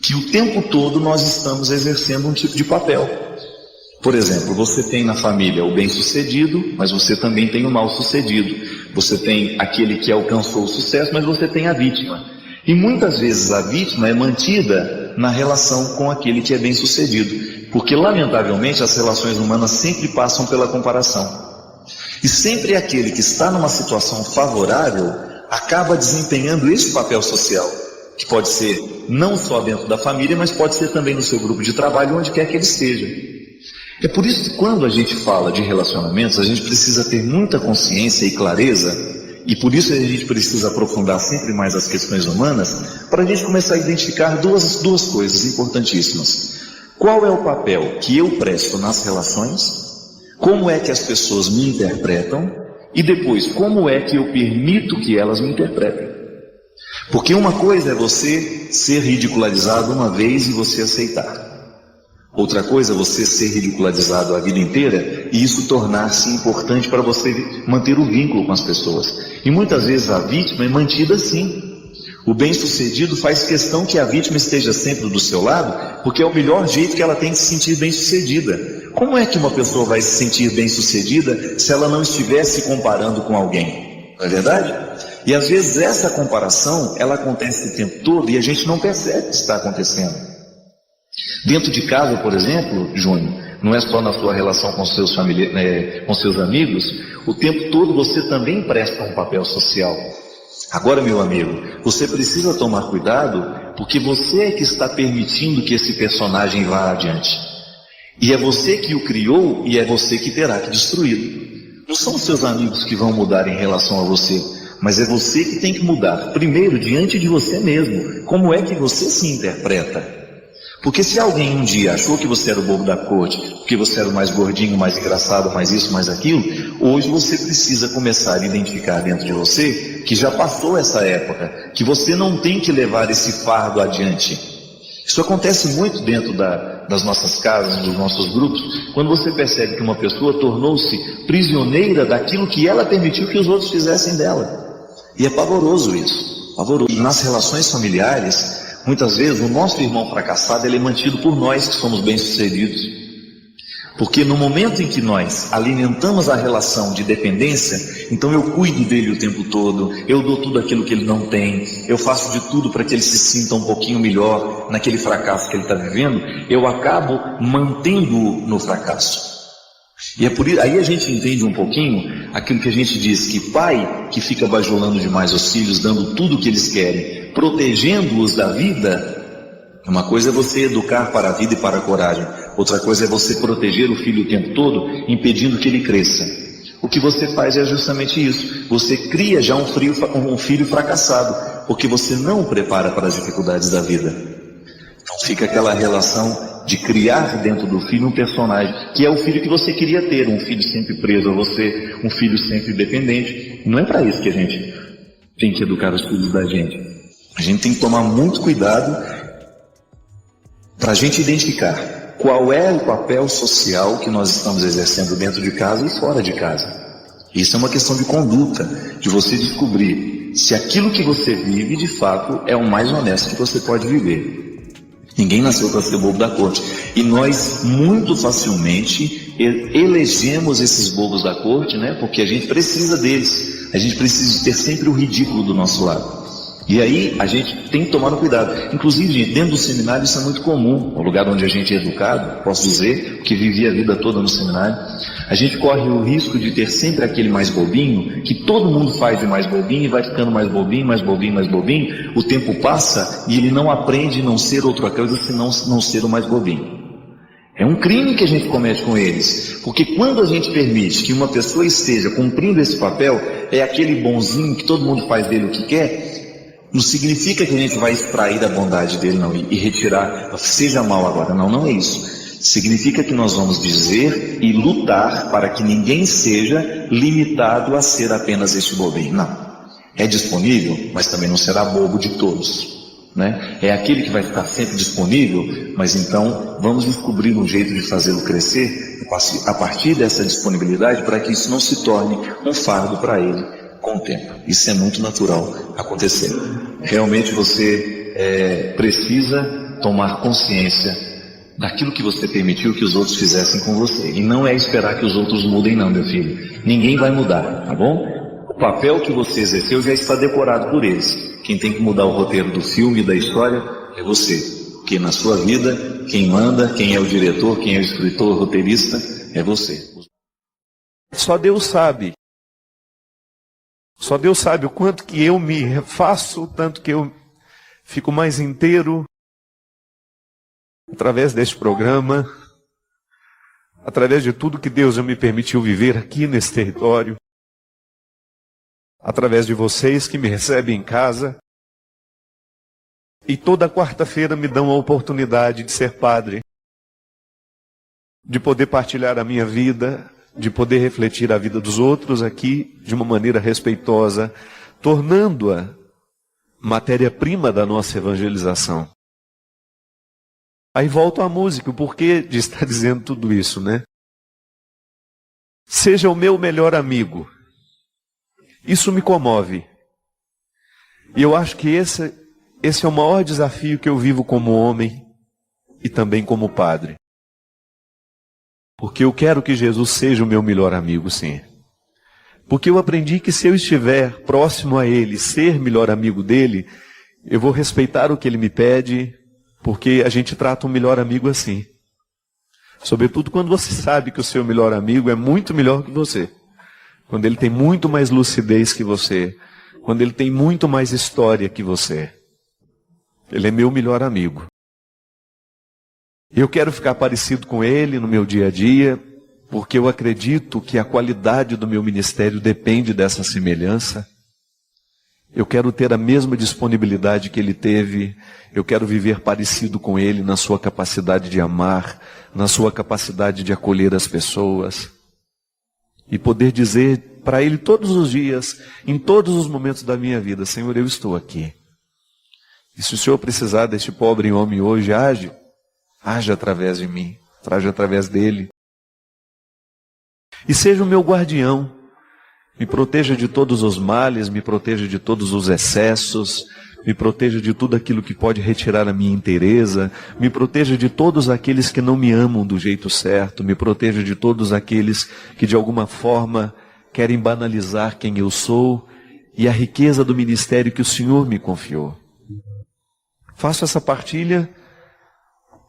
que o tempo todo nós estamos exercendo um tipo de papel. Por exemplo, você tem na família o bem-sucedido, mas você também tem o mal-sucedido. Você tem aquele que alcançou o sucesso, mas você tem a vítima. E muitas vezes a vítima é mantida na relação com aquele que é bem-sucedido. Porque, lamentavelmente, as relações humanas sempre passam pela comparação. E sempre aquele que está numa situação favorável acaba desempenhando esse papel social, que pode ser não só dentro da família, mas pode ser também no seu grupo de trabalho, onde quer que ele esteja. É por isso que quando a gente fala de relacionamentos, a gente precisa ter muita consciência e clareza, e por isso a gente precisa aprofundar sempre mais as questões humanas, para a gente começar a identificar duas coisas importantíssimas. Qual é o papel que eu presto nas relações? Como é que as pessoas me interpretam? E depois, como é que eu permito que elas me interpretem? Porque uma coisa é você ser ridicularizado uma vez e você aceitar. Outra coisa é você ser ridicularizado a vida inteira e isso tornar-se importante para você manter o vínculo com as pessoas. E muitas vezes a vítima é mantida assim. O bem-sucedido faz questão que a vítima esteja sempre do seu lado, porque é o melhor jeito que ela tem de se sentir bem-sucedida. Como é que uma pessoa vai se sentir bem-sucedida se ela não estiver se comparando com alguém? Não é verdade? E às vezes essa comparação, ela acontece o tempo todo e a gente não percebe que está acontecendo. Dentro de casa, por exemplo, Júnior, não é só na sua relação com seus familiares, com seus amigos, o tempo todo você também presta um papel social. Agora, meu amigo, você precisa tomar cuidado, porque você é que está permitindo que esse personagem vá adiante. E é você que o criou e é você que terá que destruí-lo. Não são os seus amigos que vão mudar em relação a você, mas é você que tem que mudar, primeiro, diante de você mesmo. Como é que você se interpreta? Porque se alguém um dia achou que você era o bobo da corte, que você era o mais gordinho, mais engraçado, mais isso, mais aquilo, hoje você precisa começar a identificar dentro de você que já passou essa época, que você não tem que levar esse fardo adiante. Isso acontece muito dentro das nossas casas, dos nossos grupos, quando você percebe que uma pessoa tornou-se prisioneira daquilo que ela permitiu que os outros fizessem dela. E é pavoroso isso, pavoroso. E nas relações familiares, muitas vezes o nosso irmão fracassado ele é mantido por nós que somos bem-sucedidos. Porque no momento em que nós alimentamos a relação de dependência, então eu cuido dele o tempo todo, eu dou tudo aquilo que ele não tem, eu faço de tudo para que ele se sinta um pouquinho melhor naquele fracasso que ele está vivendo, eu acabo mantendo-o no fracasso. E é por isso, aí a gente entende um pouquinho aquilo que a gente diz, que pai que fica bajulando demais os filhos, dando tudo o que eles querem, protegendo-os da vida. Uma coisa é você educar para a vida e para a coragem, outra coisa é você proteger o filho o tempo todo, impedindo que ele cresça. O que você faz é justamente isso, você cria já um filho fracassado, porque você não o prepara para as dificuldades da vida. Então fica aquela relação de criar dentro do filho um personagem, que é o filho que você queria ter, um filho sempre preso a você, um filho sempre dependente. Não é para isso que a gente tem que educar os filhos da gente. A gente tem que tomar muito cuidado para a gente identificar qual é o papel social que nós estamos exercendo dentro de casa e fora de casa. Isso é uma questão de conduta, de você descobrir se aquilo que você vive, de fato, é o mais honesto que você pode viver. Ninguém nasceu para ser bobo da corte. E nós, muito facilmente, elegemos esses bobos da corte, né? Porque a gente precisa deles. A gente precisa ter sempre o ridículo do nosso lado. E aí, a gente tem que tomar cuidado. Inclusive, gente, dentro do seminário isso é muito comum. O lugar onde a gente é educado, posso dizer, que vivi a vida toda no seminário. A gente corre o risco de ter sempre aquele mais bobinho, que todo mundo faz de mais bobinho, e vai ficando mais bobinho, mais bobinho, mais bobinho. O tempo passa e ele não aprende a não ser outra coisa, senão não ser o mais bobinho. É um crime que a gente comete com eles, porque quando a gente permite que uma pessoa esteja cumprindo esse papel, é aquele bonzinho que todo mundo faz dele o que quer, não significa que a gente vai extrair a bondade dele, não, e retirar, seja mal agora, não é isso. Significa que nós vamos dizer e lutar para que ninguém seja limitado a ser apenas este bobinho. Não. É disponível, mas também não será bobo de todos, né? É aquele que vai ficar sempre disponível, mas então vamos descobrir um jeito de fazê-lo crescer a partir dessa disponibilidade para que isso não se torne um fardo para ele com o tempo. Isso é muito natural acontecer. Realmente você precisa tomar consciência daquilo que você permitiu que os outros fizessem com você. E não é esperar que os outros mudem não, meu filho. Ninguém vai mudar, tá bom? O papel que você exerceu já está decorado por eles. Quem tem que mudar o roteiro do filme, da história, é você. Porque na sua vida, quem manda, quem é o diretor, quem é o escritor, o roteirista, é você. Só Deus sabe. Só Deus sabe o quanto que eu me refaço, o tanto que eu fico mais inteiro através deste programa, através de tudo que Deus já me permitiu viver aqui nesse território, através de vocês que me recebem em casa, e toda quarta-feira me dão a oportunidade de ser padre, de poder partilhar a minha vida, de poder refletir a vida dos outros aqui de uma maneira respeitosa, tornando-a matéria-prima da nossa evangelização. Aí volto à música, o porquê de estar dizendo tudo isso, né? Seja o meu melhor amigo. Isso me comove. E eu acho que esse é o maior desafio que eu vivo como homem e também como padre. Porque eu quero que Jesus seja o meu melhor amigo, sim. Porque eu aprendi que se eu estiver próximo a Ele, ser melhor amigo dele, eu vou respeitar o que Ele me pede, porque a gente trata um melhor amigo assim. Sobretudo quando você sabe que o seu melhor amigo é muito melhor que você. Quando ele tem muito mais lucidez que você. Quando ele tem muito mais história que você. Ele é meu melhor amigo. Eu quero ficar parecido com ele no meu dia a dia, porque eu acredito que a qualidade do meu ministério depende dessa semelhança. Eu quero ter a mesma disponibilidade que ele teve. Eu quero viver parecido com ele na sua capacidade de amar, na sua capacidade de acolher as pessoas. E poder dizer para ele todos os dias, em todos os momentos da minha vida, Senhor, eu estou aqui. E se o Senhor precisar deste pobre homem hoje, age através de mim, age através dele. E seja o meu guardião. Me proteja de todos os males, me proteja de todos os excessos, me proteja de tudo aquilo que pode retirar a minha inteireza, me proteja de todos aqueles que não me amam do jeito certo, me proteja de todos aqueles que de alguma forma querem banalizar quem eu sou e a riqueza do ministério que o Senhor me confiou. Faço essa partilha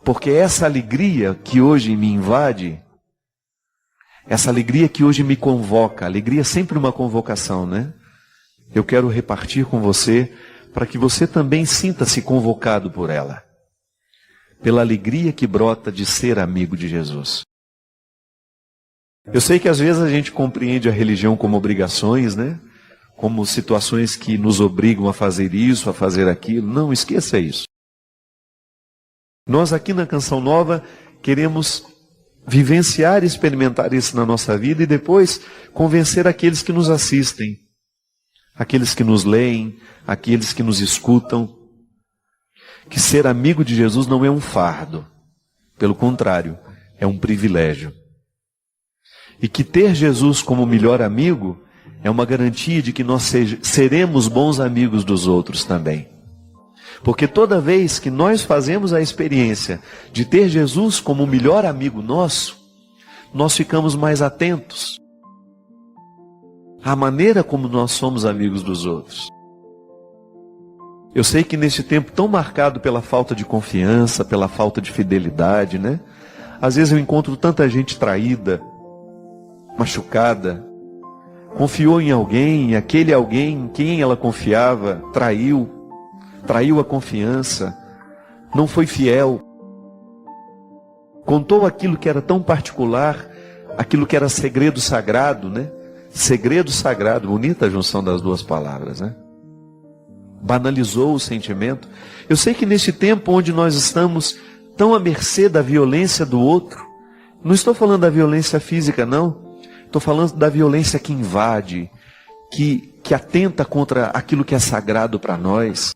porque essa alegria que hoje me invade, essa alegria que hoje me convoca, alegria é sempre uma convocação, né? Eu quero repartir com você para que você também sinta-se convocado por ela. Pela alegria que brota de ser amigo de Jesus. Eu sei que às vezes a gente compreende a religião como obrigações, né? Como situações que nos obrigam a fazer isso, a fazer aquilo. Não, esqueça isso. Nós aqui na Canção Nova queremos vivenciar e experimentar isso na nossa vida e depois convencer aqueles que nos assistem aqueles que nos leem, aqueles que nos escutam, que ser amigo de Jesus não é um fardo, pelo contrário, é um privilégio. E que ter Jesus como melhor amigo é uma garantia de que nós seremos bons amigos dos outros também. Porque toda vez que nós fazemos a experiência de ter Jesus como o melhor amigo nosso, nós ficamos mais atentos à maneira como nós somos amigos dos outros. Eu sei que neste tempo tão marcado pela falta de confiança, pela falta de fidelidade, né? Às vezes eu encontro tanta gente traída, machucada, confiou em alguém, e aquele alguém em quem ela confiava traiu a confiança, não foi fiel, contou aquilo que era tão particular, aquilo que era segredo sagrado, né? Segredo sagrado, bonita a junção das duas palavras, né? Banalizou o sentimento. Eu sei que neste tempo onde nós estamos tão à mercê da violência do outro, não estou falando da violência física, não. Estou falando da violência que invade, que atenta contra aquilo que é sagrado para nós.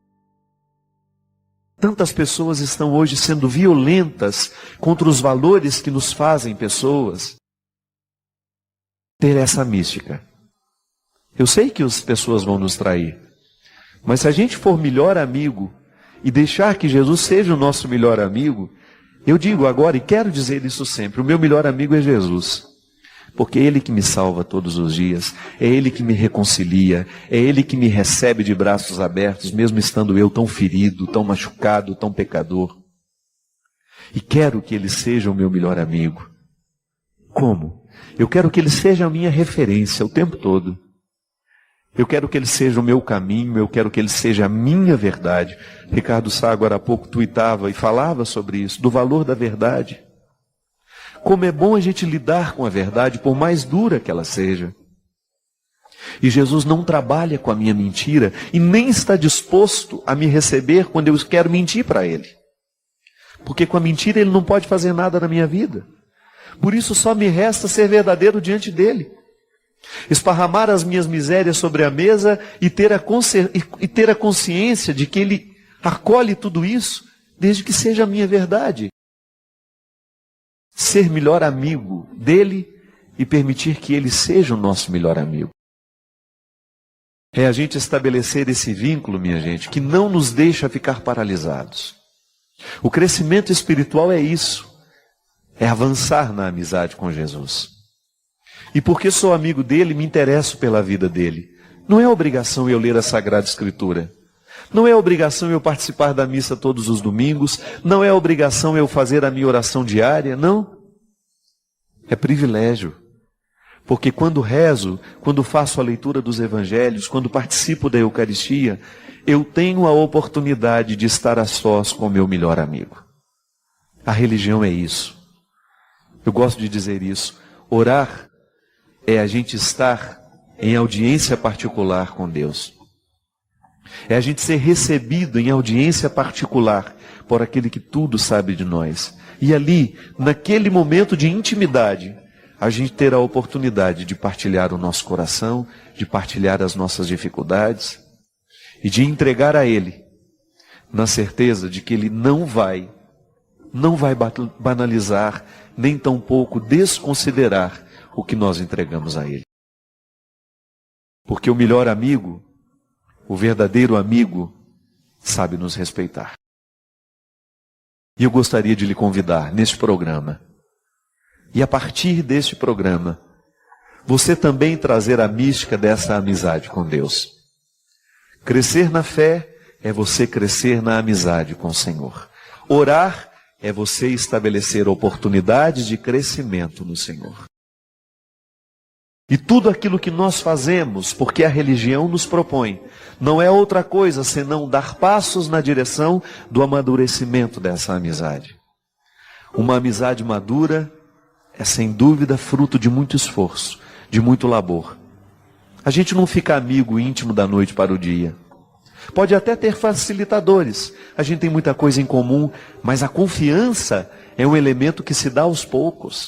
Tantas pessoas estão hoje sendo violentas contra os valores que nos fazem pessoas. Ter essa mística. Eu sei que as pessoas vão nos trair. Mas se a gente for melhor amigo e deixar que Jesus seja o nosso melhor amigo, eu digo agora e quero dizer isso sempre, o meu melhor amigo é Jesus. Porque é Ele que me salva todos os dias, é Ele que me reconcilia, é Ele que me recebe de braços abertos, mesmo estando eu tão ferido, tão machucado, tão pecador. E quero que Ele seja o meu melhor amigo. Como? Eu quero que Ele seja a minha referência o tempo todo. Eu quero que Ele seja o meu caminho, eu quero que Ele seja a minha verdade. Ricardo Sá agora há pouco tuitava e falava sobre isso, do valor da verdade. Como é bom a gente lidar com a verdade, por mais dura que ela seja. E Jesus não trabalha com a minha mentira e nem está disposto a me receber quando eu quero mentir para Ele. Porque com a mentira Ele não pode fazer nada na minha vida. Por isso só me resta ser verdadeiro diante dEle. Esparramar as minhas misérias sobre a mesa e ter a consciência de que Ele acolhe tudo isso, desde que seja a minha verdade. Ser melhor amigo dEle e permitir que Ele seja o nosso melhor amigo. É a gente estabelecer esse vínculo, minha gente, que não nos deixa ficar paralisados. O crescimento espiritual é isso, é avançar na amizade com Jesus. E porque sou amigo dele, me interesso pela vida dele. Não é obrigação eu ler a Sagrada Escritura. Não é obrigação eu participar da missa todos os domingos. Não é obrigação eu fazer a minha oração diária. Não. É privilégio. Porque quando rezo, quando faço a leitura dos evangelhos, quando participo da Eucaristia, eu tenho a oportunidade de estar a sós com o meu melhor amigo. A religião é isso. Eu gosto de dizer isso. Orar é a gente estar em audiência particular com Deus. É a gente ser recebido em audiência particular por aquele que tudo sabe de nós. E ali, naquele momento de intimidade, a gente ter a oportunidade de partilhar o nosso coração, de partilhar as nossas dificuldades e de entregar a Ele, na certeza de que Ele não vai banalizar, nem tampouco desconsiderar o que nós entregamos a Ele. Porque o melhor amigo, o verdadeiro amigo, sabe nos respeitar. E eu gostaria de lhe convidar neste programa, e a partir deste programa, você também trazer a mística dessa amizade com Deus. Crescer na fé é você crescer na amizade com o Senhor. Orar é você estabelecer oportunidades de crescimento no Senhor. E tudo aquilo que nós fazemos, porque a religião nos propõe, não é outra coisa senão dar passos na direção do amadurecimento dessa amizade. Uma amizade madura é sem dúvida fruto de muito esforço, de muito labor. A gente não fica amigo íntimo da noite para o dia. Pode até ter facilitadores, a gente tem muita coisa em comum, mas a confiança é um elemento que se dá aos poucos.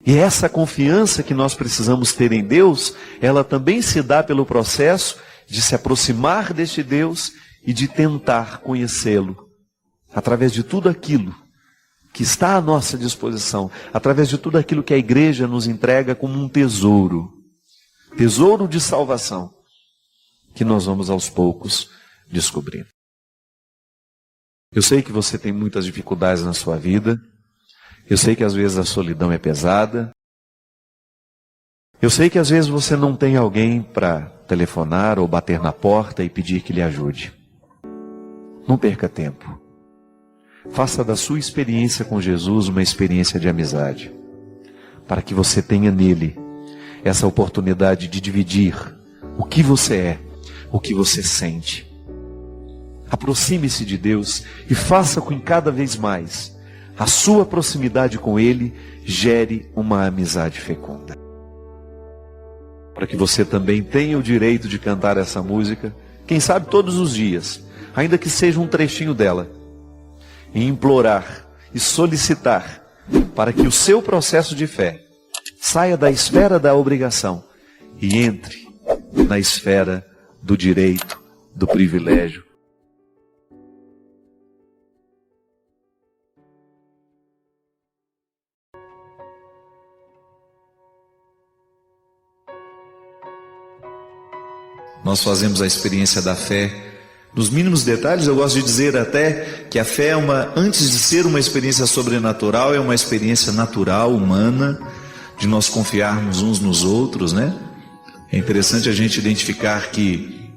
E essa confiança que nós precisamos ter em Deus, ela também se dá pelo processo de se aproximar deste Deus e de tentar conhecê-lo através de tudo aquilo que está à nossa disposição, através de tudo aquilo que a igreja nos entrega como um tesouro de salvação, que nós vamos aos poucos descobrindo. Eu sei que você tem muitas dificuldades na sua vida, eu sei que às vezes a solidão é pesada, eu sei que às vezes você não tem alguém para telefonar ou bater na porta e pedir que lhe ajude. Não perca tempo. Faça da sua experiência com Jesus uma experiência de amizade, para que você tenha nele essa oportunidade de dividir o que você é, o que você sente. Aproxime-se de Deus e faça com que cada vez mais a sua proximidade com Ele gere uma amizade fecunda. Para que você também tenha o direito de cantar essa música, quem sabe todos os dias, ainda que seja um trechinho dela, e implorar e solicitar para que o seu processo de fé saia da esfera da obrigação e entre na esfera do direito, do privilégio. Nós fazemos a experiência da fé nos mínimos detalhes. Eu gosto de dizer até que a fé é antes de ser uma experiência sobrenatural, é uma experiência natural, humana, de nós confiarmos uns nos outros, né? É interessante a gente identificar que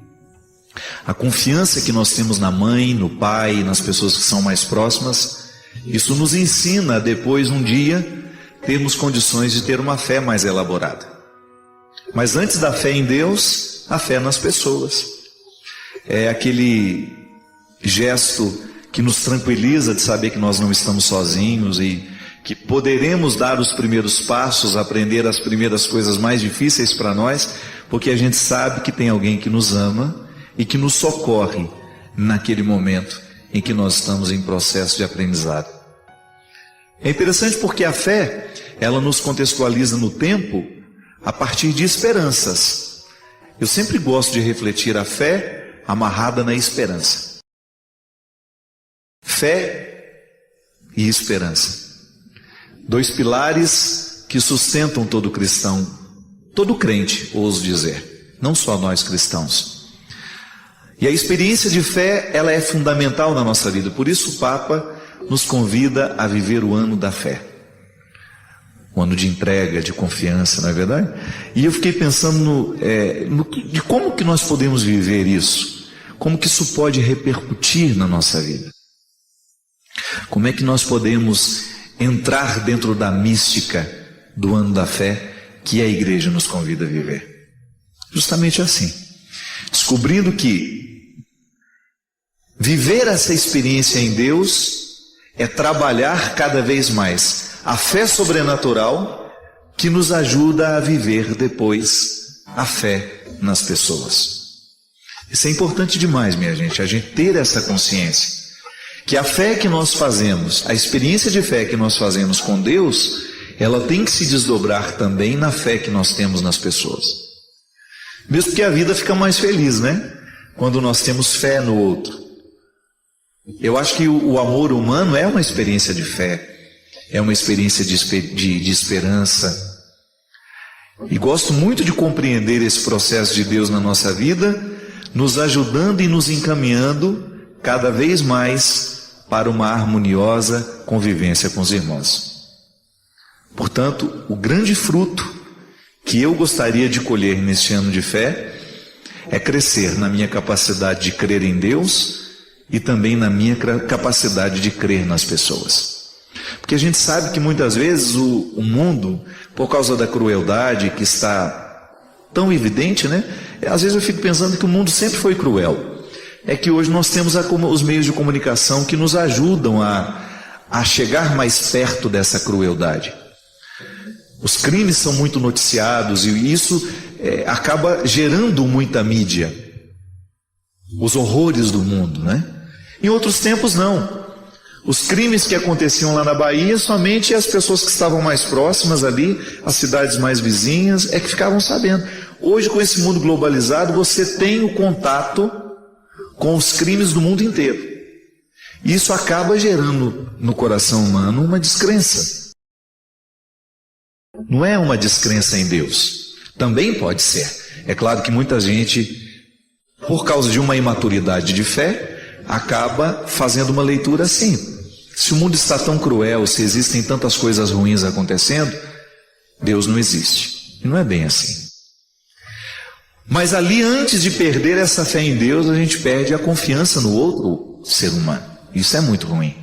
a confiança que nós temos na mãe, no pai, nas pessoas que são mais próximas, isso nos ensina depois, um dia, termos condições de ter uma fé mais elaborada. Mas antes da fé em Deus, a fé nas pessoas. É aquele gesto que nos tranquiliza de saber que nós não estamos sozinhos e que poderemos dar os primeiros passos, aprender as primeiras coisas mais difíceis para nós, porque a gente sabe que tem alguém que nos ama e que nos socorre naquele momento em que nós estamos em processo de aprendizado. É interessante porque a fé, ela nos contextualiza no tempo a partir de esperanças. Eu sempre gosto de refletir a fé amarrada na esperança. Fé e esperança. Dois pilares que sustentam todo cristão, todo crente, ouso dizer, não só nós cristãos. E a experiência de fé, ela é fundamental na nossa vida. Por isso o Papa nos convida a viver o ano da fé. Um ano de entrega, de confiança, não é verdade? E eu fiquei pensando de como que nós podemos viver isso. Como que isso pode repercutir na nossa vida. Como é que nós podemos entrar dentro da mística do ano da fé que a igreja nos convida a viver? Justamente assim. Descobrindo que viver essa experiência em Deus é trabalhar cada vez mais a fé sobrenatural que nos ajuda a viver depois a fé nas pessoas. Isso é importante demais, minha gente, a gente ter essa consciência. Que a fé que nós fazemos, a experiência de fé que nós fazemos com Deus, ela tem que se desdobrar também na fé que nós temos nas pessoas. Mesmo que a vida fica mais feliz, né? Quando nós temos fé no outro. Eu acho que o amor humano é uma experiência de fé, é uma experiência de esperança. E gosto muito de compreender esse processo de Deus na nossa vida, nos ajudando e nos encaminhando cada vez mais para uma harmoniosa convivência com os irmãos. Portanto, o grande fruto que eu gostaria de colher neste ano de fé é crescer na minha capacidade de crer em Deus e também na minha capacidade de crer nas pessoas. Porque a gente sabe que muitas vezes o mundo, por causa da crueldade que está tão evidente, né? Às vezes eu fico pensando que o mundo sempre foi cruel. É que hoje nós temos os meios de comunicação que nos ajudam a chegar mais perto dessa crueldade. Os crimes são muito noticiados e isso acaba gerando muita mídia. Os horrores do mundo, né? Em outros tempos não. Os crimes que aconteciam lá na Bahia, somente as pessoas que estavam mais próximas ali, as cidades mais vizinhas, é que ficavam sabendo. Hoje, com esse mundo globalizado, você tem o contato com os crimes do mundo inteiro. Isso acaba gerando no coração humano uma descrença. Não é uma descrença em Deus. Também pode ser. É claro que muita gente, por causa de uma imaturidade de fé, acaba fazendo uma leitura assim. Se o mundo está tão cruel, se existem tantas coisas ruins acontecendo, Deus não existe. E não é bem assim. Mas ali, antes de perder essa fé em Deus, a gente perde a confiança no outro ser humano. Isso é muito ruim.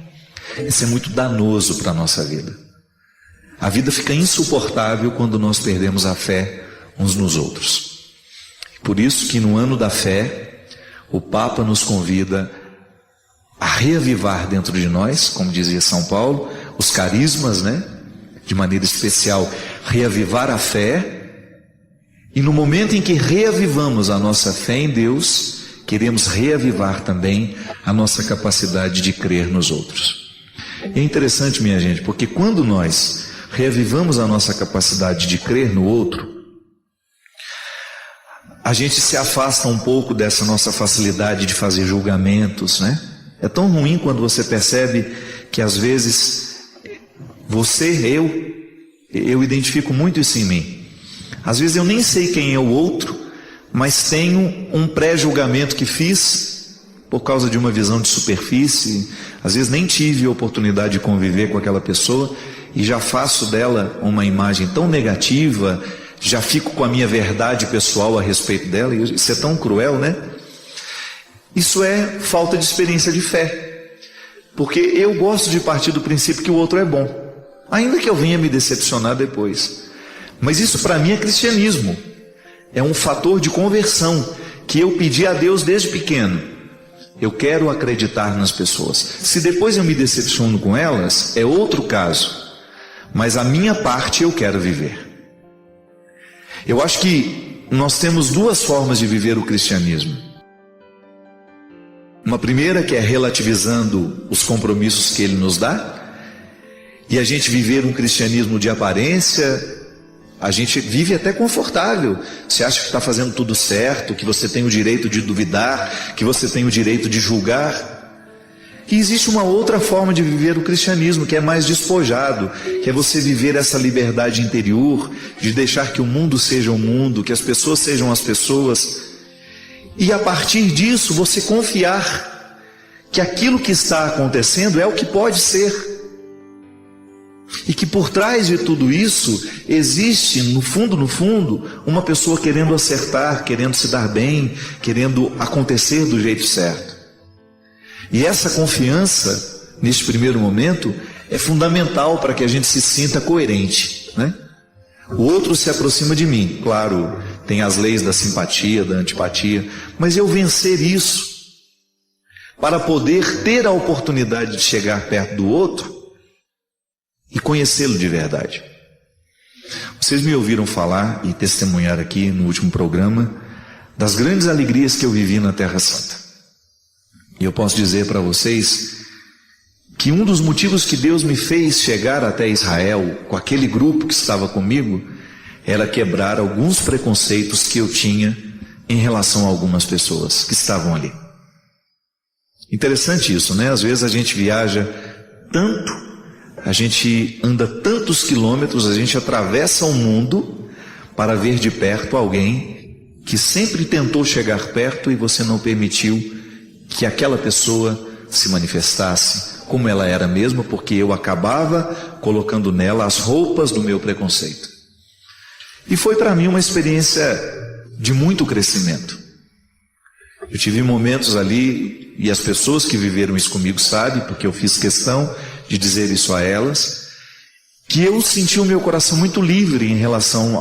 Isso é muito danoso para a nossa vida. A vida fica insuportável quando nós perdemos a fé uns nos outros. Por isso que no ano da fé, o Papa nos convida a reavivar dentro de nós, como dizia São Paulo, os carismas, né? De maneira especial, reavivar a fé. E no momento em que reavivamos a nossa fé em Deus, queremos reavivar também a nossa capacidade de crer nos outros. É interessante, minha gente, porque quando nós reavivamos a nossa capacidade de crer no outro, a gente se afasta um pouco dessa nossa facilidade de fazer julgamentos, né? É tão ruim quando você percebe que às vezes eu identifico muito isso em mim. Às vezes eu nem sei quem é o outro, mas tenho um pré-julgamento que fiz por causa de uma visão de superfície. Às vezes nem tive a oportunidade de conviver com aquela pessoa e já faço dela uma imagem tão negativa, já fico com a minha verdade pessoal a respeito dela. Isso é tão cruel, né? Isso é falta de experiência de fé, porque eu gosto de partir do princípio que o outro é bom, ainda que eu venha me decepcionar depois. Mas isso para mim é cristianismo, é um fator de conversão que eu pedi a Deus desde pequeno. Eu quero acreditar nas pessoas. Se depois eu me decepciono com elas, é outro caso, mas a minha parte eu quero viver. Eu acho que nós temos duas formas de viver o cristianismo. Uma primeira que é relativizando os compromissos que Ele nos dá, e a gente viver um cristianismo de aparência. A gente vive até confortável. Você acha que está fazendo tudo certo, que você tem o direito de duvidar, que você tem o direito de julgar. E existe uma outra forma de viver o cristianismo, que é mais despojado, que é você viver essa liberdade interior, de deixar que o mundo seja o mundo, que as pessoas sejam as pessoas. E a partir disso você confiar que aquilo que está acontecendo é o que pode ser. E que por trás de tudo isso existe, no fundo, uma pessoa querendo acertar, querendo se dar bem, querendo acontecer do jeito certo. E essa confiança, neste primeiro momento, é fundamental para que a gente se sinta coerente, né? O outro se aproxima de mim, claro, tem as leis da simpatia, da antipatia, mas eu vencer isso, para poder ter a oportunidade de chegar perto do outro e conhecê-lo de verdade. Vocês me ouviram falar e testemunhar aqui no último programa das grandes alegrias que eu vivi na Terra Santa. E eu posso dizer para vocês que um dos motivos que Deus me fez chegar até Israel com aquele grupo que estava comigo era quebrar alguns preconceitos que eu tinha em relação a algumas pessoas que estavam ali. Interessante isso, né? Às vezes a gente viaja tanto, a gente anda tantos quilômetros, a gente atravessa o mundo para ver de perto alguém que sempre tentou chegar perto e você não permitiu que aquela pessoa se manifestasse como ela era mesmo, porque eu acabava colocando nela as roupas do meu preconceito. E foi para mim uma experiência de muito crescimento. Eu tive momentos ali, e as pessoas que viveram isso comigo sabem, porque eu fiz questão de dizer isso a elas, que eu senti o meu coração muito livre em relação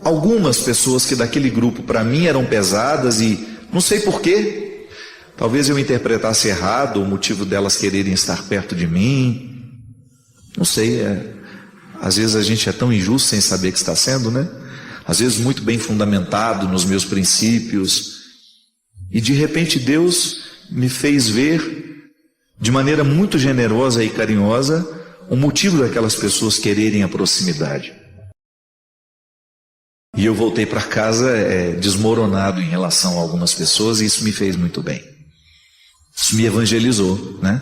algumas pessoas que daquele grupo para mim eram pesadas e não sei porquê. Talvez eu interpretasse errado o motivo delas quererem estar perto de mim. Não sei, às vezes a gente é tão injusto sem saber que está sendo, né? Às vezes muito bem fundamentado nos meus princípios. E de repente Deus me fez ver de maneira muito generosa e carinhosa o motivo daquelas pessoas quererem a proximidade. E eu voltei para casa desmoronado em relação a algumas pessoas, e isso me fez muito bem. Isso me evangelizou, né?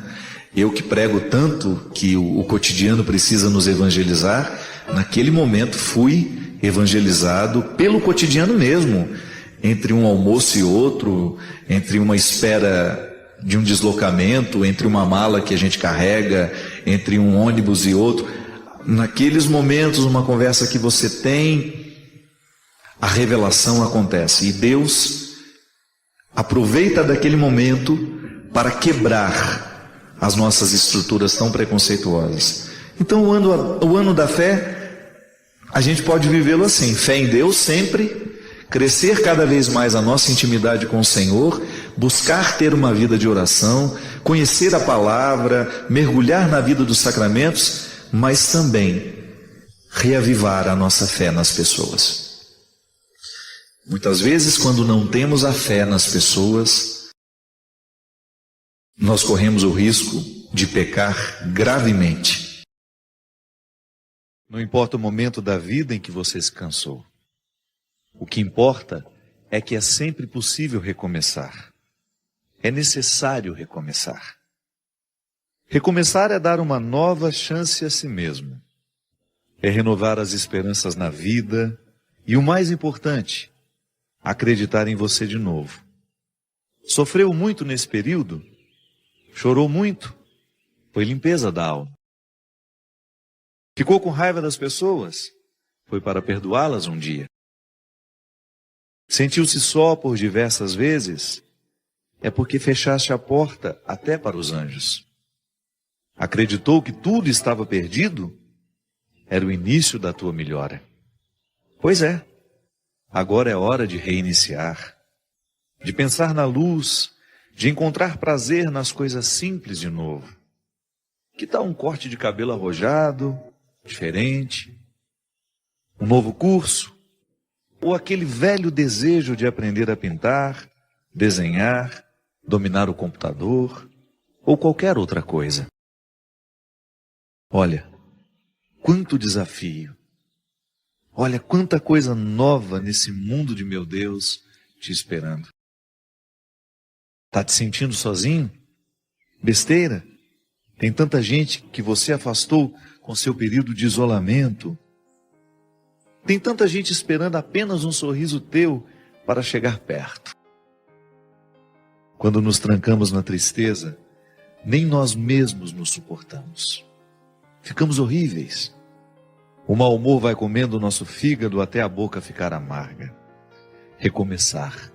Eu que prego tanto que o cotidiano precisa nos evangelizar, naquele momento fui evangelizado pelo cotidiano mesmo, entre um almoço e outro, entre uma espera de um deslocamento, entre uma mala que a gente carrega, entre um ônibus e outro. Naqueles momentos, uma conversa que você tem, a revelação acontece. E Deus aproveita daquele momento para quebrar as nossas estruturas tão preconceituosas. Então o ano da fé, a gente pode vivê-lo assim: fé em Deus sempre, crescer cada vez mais a nossa intimidade com o Senhor, buscar ter uma vida de oração, conhecer a palavra, mergulhar na vida dos sacramentos, mas também reavivar a nossa fé nas pessoas. Muitas vezes, quando não temos a fé nas pessoas, nós corremos o risco de pecar gravemente. Não importa o momento da vida em que você se cansou. O que importa é que é sempre possível recomeçar. É necessário recomeçar. Recomeçar é dar uma nova chance a si mesmo. É renovar as esperanças na vida e, o mais importante, acreditar em você de novo. Sofreu muito nesse período? Chorou muito? Foi limpeza da alma. Ficou com raiva das pessoas? Foi para perdoá-las um dia. Sentiu-se só por diversas vezes? É porque fechaste a porta até para os anjos. Acreditou que tudo estava perdido? Era o início da tua melhora. Pois é, agora é hora de reiniciar, de pensar na luz, de encontrar prazer nas coisas simples de novo. Que tal um corte de cabelo arrojado, diferente? Um novo curso? Ou aquele velho desejo de aprender a pintar, desenhar, dominar o computador, ou qualquer outra coisa? Olha, quanto desafio! Olha quanta coisa nova nesse mundo de meu Deus te esperando. Está te sentindo sozinho? Besteira? Tem tanta gente que você afastou com seu período de isolamento. Tem tanta gente esperando apenas um sorriso teu para chegar perto. Quando nos trancamos na tristeza, nem nós mesmos nos suportamos. Ficamos horríveis. O mau humor vai comendo o nosso fígado até a boca ficar amarga. Recomeçar.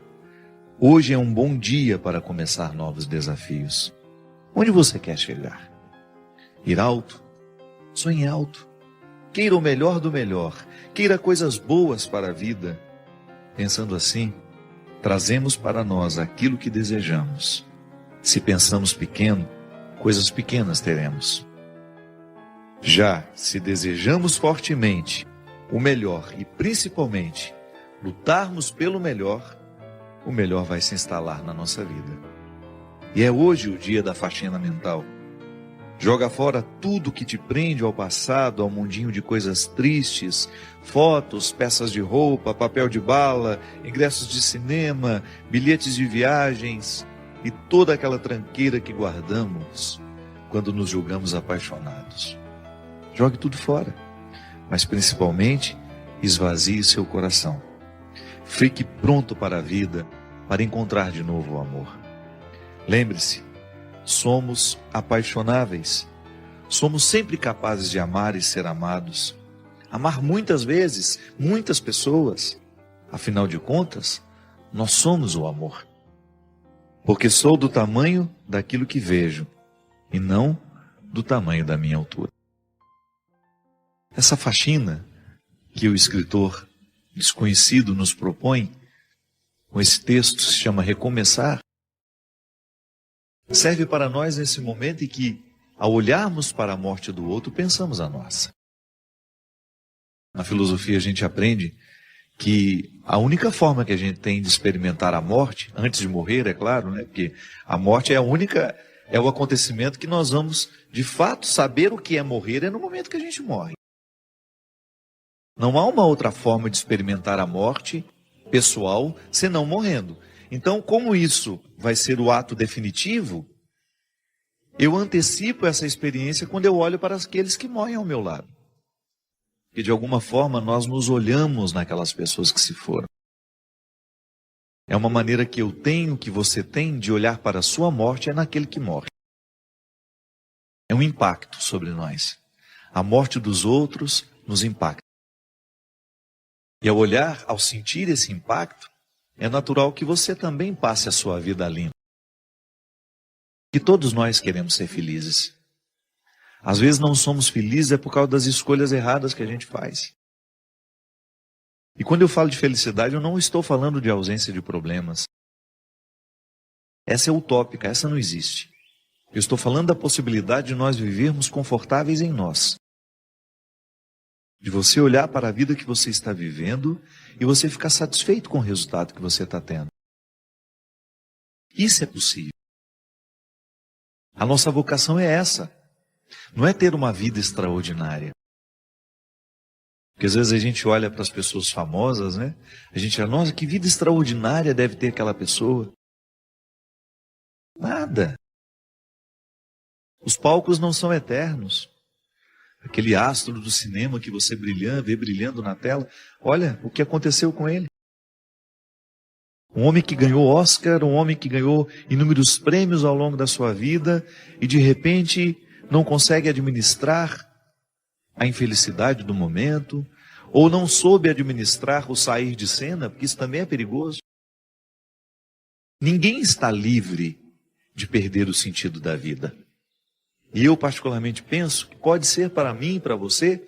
Hoje é um bom dia para começar novos desafios. Onde você quer chegar? Ir alto? Sonhe alto. Queira o melhor do melhor. Queira coisas boas para a vida. Pensando assim, trazemos para nós aquilo que desejamos. Se pensamos pequeno, coisas pequenas teremos. Já se desejamos fortemente o melhor e principalmente lutarmos pelo melhor, o melhor vai se instalar na nossa vida. E é hoje o dia da faxina mental. Joga fora tudo que te prende ao passado, ao mundinho de coisas tristes, fotos, peças de roupa, papel de bala, ingressos de cinema, bilhetes de viagens e toda aquela tranqueira que guardamos quando nos julgamos apaixonados. Jogue tudo fora, mas principalmente esvazie seu coração. Fique pronto para a vida, para encontrar de novo o amor. Lembre-se, somos apaixonáveis. Somos sempre capazes de amar e ser amados. Amar muitas vezes, muitas pessoas. Afinal de contas, nós somos o amor. Porque sou do tamanho daquilo que vejo, e não do tamanho da minha altura. Essa faxina que o escritor desconhecido nos propõe, com esse texto se chama Recomeçar, serve para nós nesse momento em que, ao olharmos para a morte do outro, pensamos a nossa. Na filosofia a gente aprende que a única forma que a gente tem de experimentar a morte, antes de morrer, é claro, né? Porque a morte é o acontecimento que nós vamos, de fato, saber o que é morrer é no momento que a gente morre. Não há uma outra forma de experimentar a morte pessoal senão morrendo. Então, como isso vai ser o ato definitivo, eu antecipo essa experiência quando eu olho para aqueles que morrem ao meu lado. E de alguma forma nós nos olhamos naquelas pessoas que se foram. É uma maneira que eu tenho, que você tem, de olhar para a sua morte, é naquele que morre. É um impacto sobre nós. A morte dos outros nos impacta. E ao olhar, ao sentir esse impacto, é natural que você também passe a sua vida limpa. Que todos nós queremos ser felizes. Às vezes não somos felizes é por causa das escolhas erradas que a gente faz. E quando eu falo de felicidade, eu não estou falando de ausência de problemas. Essa é utópica, essa não existe. Eu estou falando da possibilidade de nós vivermos confortáveis em nós. De você olhar para a vida que você está vivendo e você ficar satisfeito com o resultado que você está tendo. Isso é possível. A nossa vocação é essa. Não é ter uma vida extraordinária. Porque às vezes a gente olha para as pessoas famosas, né? A gente fala, nossa, que vida extraordinária deve ter aquela pessoa. Nada. Os palcos não são eternos. Aquele astro do cinema que você vê brilhando na tela, olha o que aconteceu com ele. Um homem que ganhou Oscar, um homem que ganhou inúmeros prêmios ao longo da sua vida e de repente não consegue administrar a infelicidade do momento, ou não soube administrar o sair de cena, porque isso também é perigoso. Ninguém está livre de perder o sentido da vida. E eu particularmente penso que pode ser para mim e para você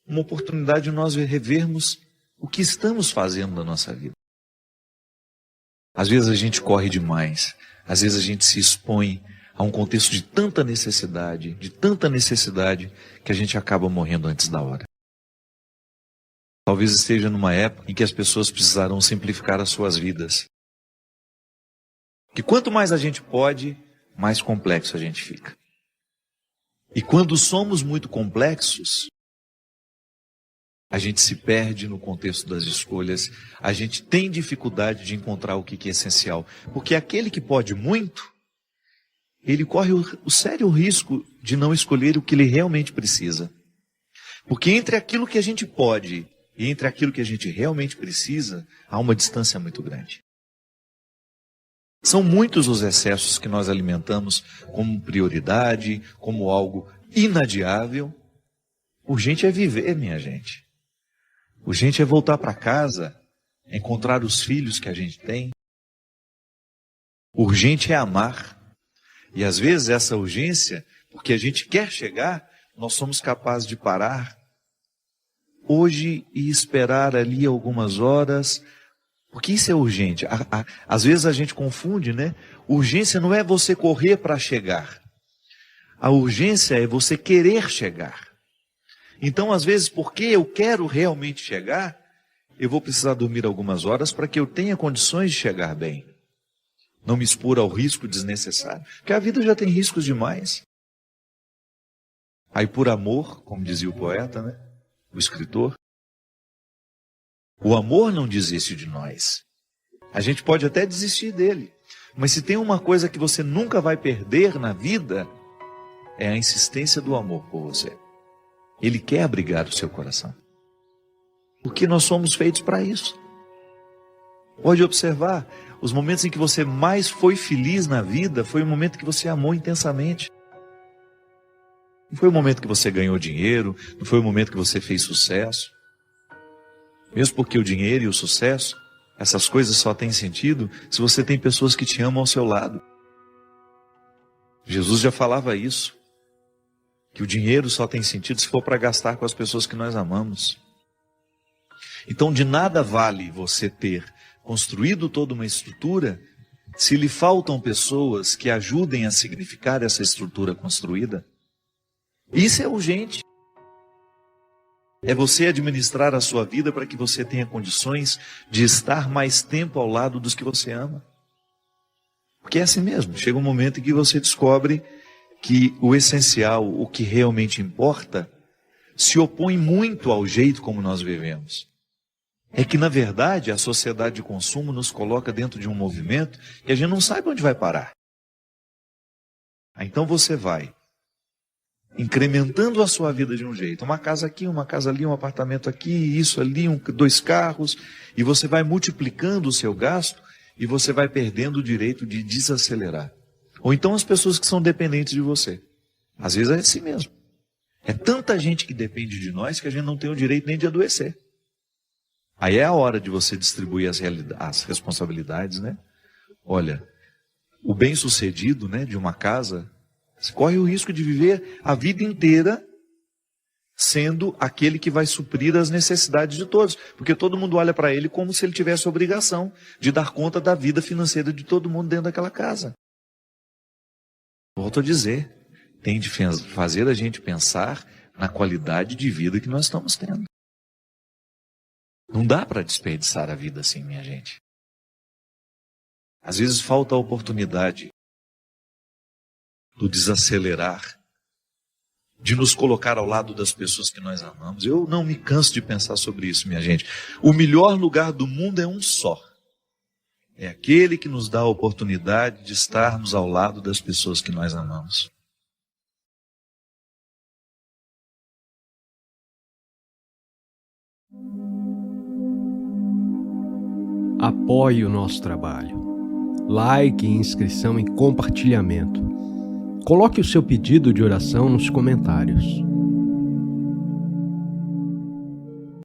uma oportunidade de nós revermos o que estamos fazendo na nossa vida. Às vezes a gente corre demais, às vezes a gente se expõe a um contexto de tanta necessidade, que a gente acaba morrendo antes da hora. Talvez esteja numa época em que as pessoas precisarão simplificar as suas vidas. Que quanto mais a gente pode, mais complexo a gente fica. E quando somos muito complexos, a gente se perde no contexto das escolhas, a gente tem dificuldade de encontrar o que é essencial. Porque aquele que pode muito, ele corre o sério risco de não escolher o que ele realmente precisa. Porque entre aquilo que a gente pode e entre aquilo que a gente realmente precisa, há uma distância muito grande. São muitos os excessos que nós alimentamos como prioridade, como algo inadiável. Urgente é viver, minha gente. Urgente é voltar para casa, encontrar os filhos que a gente tem. Urgente é amar. E às vezes essa urgência, porque a gente quer chegar, nós somos capazes de parar hoje e esperar ali algumas horas, porque isso é urgente. Às vezes a gente confunde, né? Urgência não é você correr para chegar. A urgência é você querer chegar. Então, às vezes, porque eu quero realmente chegar, eu vou precisar dormir algumas horas para que eu tenha condições de chegar bem. Não me expor ao risco desnecessário, porque a vida já tem riscos demais. Aí por amor, como dizia o poeta, né? O escritor, o amor não desiste de nós. A gente pode até desistir dele, mas se tem uma coisa que você nunca vai perder na vida, é a insistência do amor por você. Ele quer abrigar o seu coração, porque nós somos feitos para isso. Pode observar, os momentos em que você mais foi feliz na vida, foi o momento que você amou intensamente. Não foi o momento que você ganhou dinheiro, não foi o momento que você fez sucesso. Mesmo porque o dinheiro e o sucesso, essas coisas só têm sentido se você tem pessoas que te amam ao seu lado. Jesus já falava isso, que o dinheiro só tem sentido se for para gastar com as pessoas que nós amamos. Então de nada vale você ter construído toda uma estrutura se lhe faltam pessoas que ajudem a significar essa estrutura construída. Isso é urgente. É você administrar a sua vida para que você tenha condições de estar mais tempo ao lado dos que você ama. Porque é assim mesmo. Chega um momento em que você descobre que o essencial, o que realmente importa, se opõe muito ao jeito como nós vivemos. É que, na verdade, a sociedade de consumo nos coloca dentro de um movimento que a gente não sabe onde vai parar. Então você vai incrementando a sua vida de um jeito. Uma casa aqui, uma casa ali, um apartamento aqui, isso ali, 2 carros. E você vai multiplicando o seu gasto e você vai perdendo o direito de desacelerar. Ou então as pessoas que são dependentes de você. Às vezes é assim mesmo. É tanta gente que depende de nós que a gente não tem o direito nem de adoecer. Aí é a hora de você distribuir as responsabilidades, né? Olha, o bem-sucedido, né, de uma casa, você corre o risco de viver a vida inteira sendo aquele que vai suprir as necessidades de todos. Porque todo mundo olha para ele como se ele tivesse a obrigação de dar conta da vida financeira de todo mundo dentro daquela casa. Volto a dizer, tem de fazer a gente pensar na qualidade de vida que nós estamos tendo. Não dá para desperdiçar a vida assim, minha gente. Às vezes falta a oportunidade do desacelerar, de nos colocar ao lado das pessoas que nós amamos. Eu não me canso de pensar sobre isso, minha gente. O melhor lugar do mundo é um só. É aquele que nos dá a oportunidade de estarmos ao lado das pessoas que nós amamos. Apoie o nosso trabalho. Like, inscrição e compartilhamento. Coloque o seu pedido de oração nos comentários.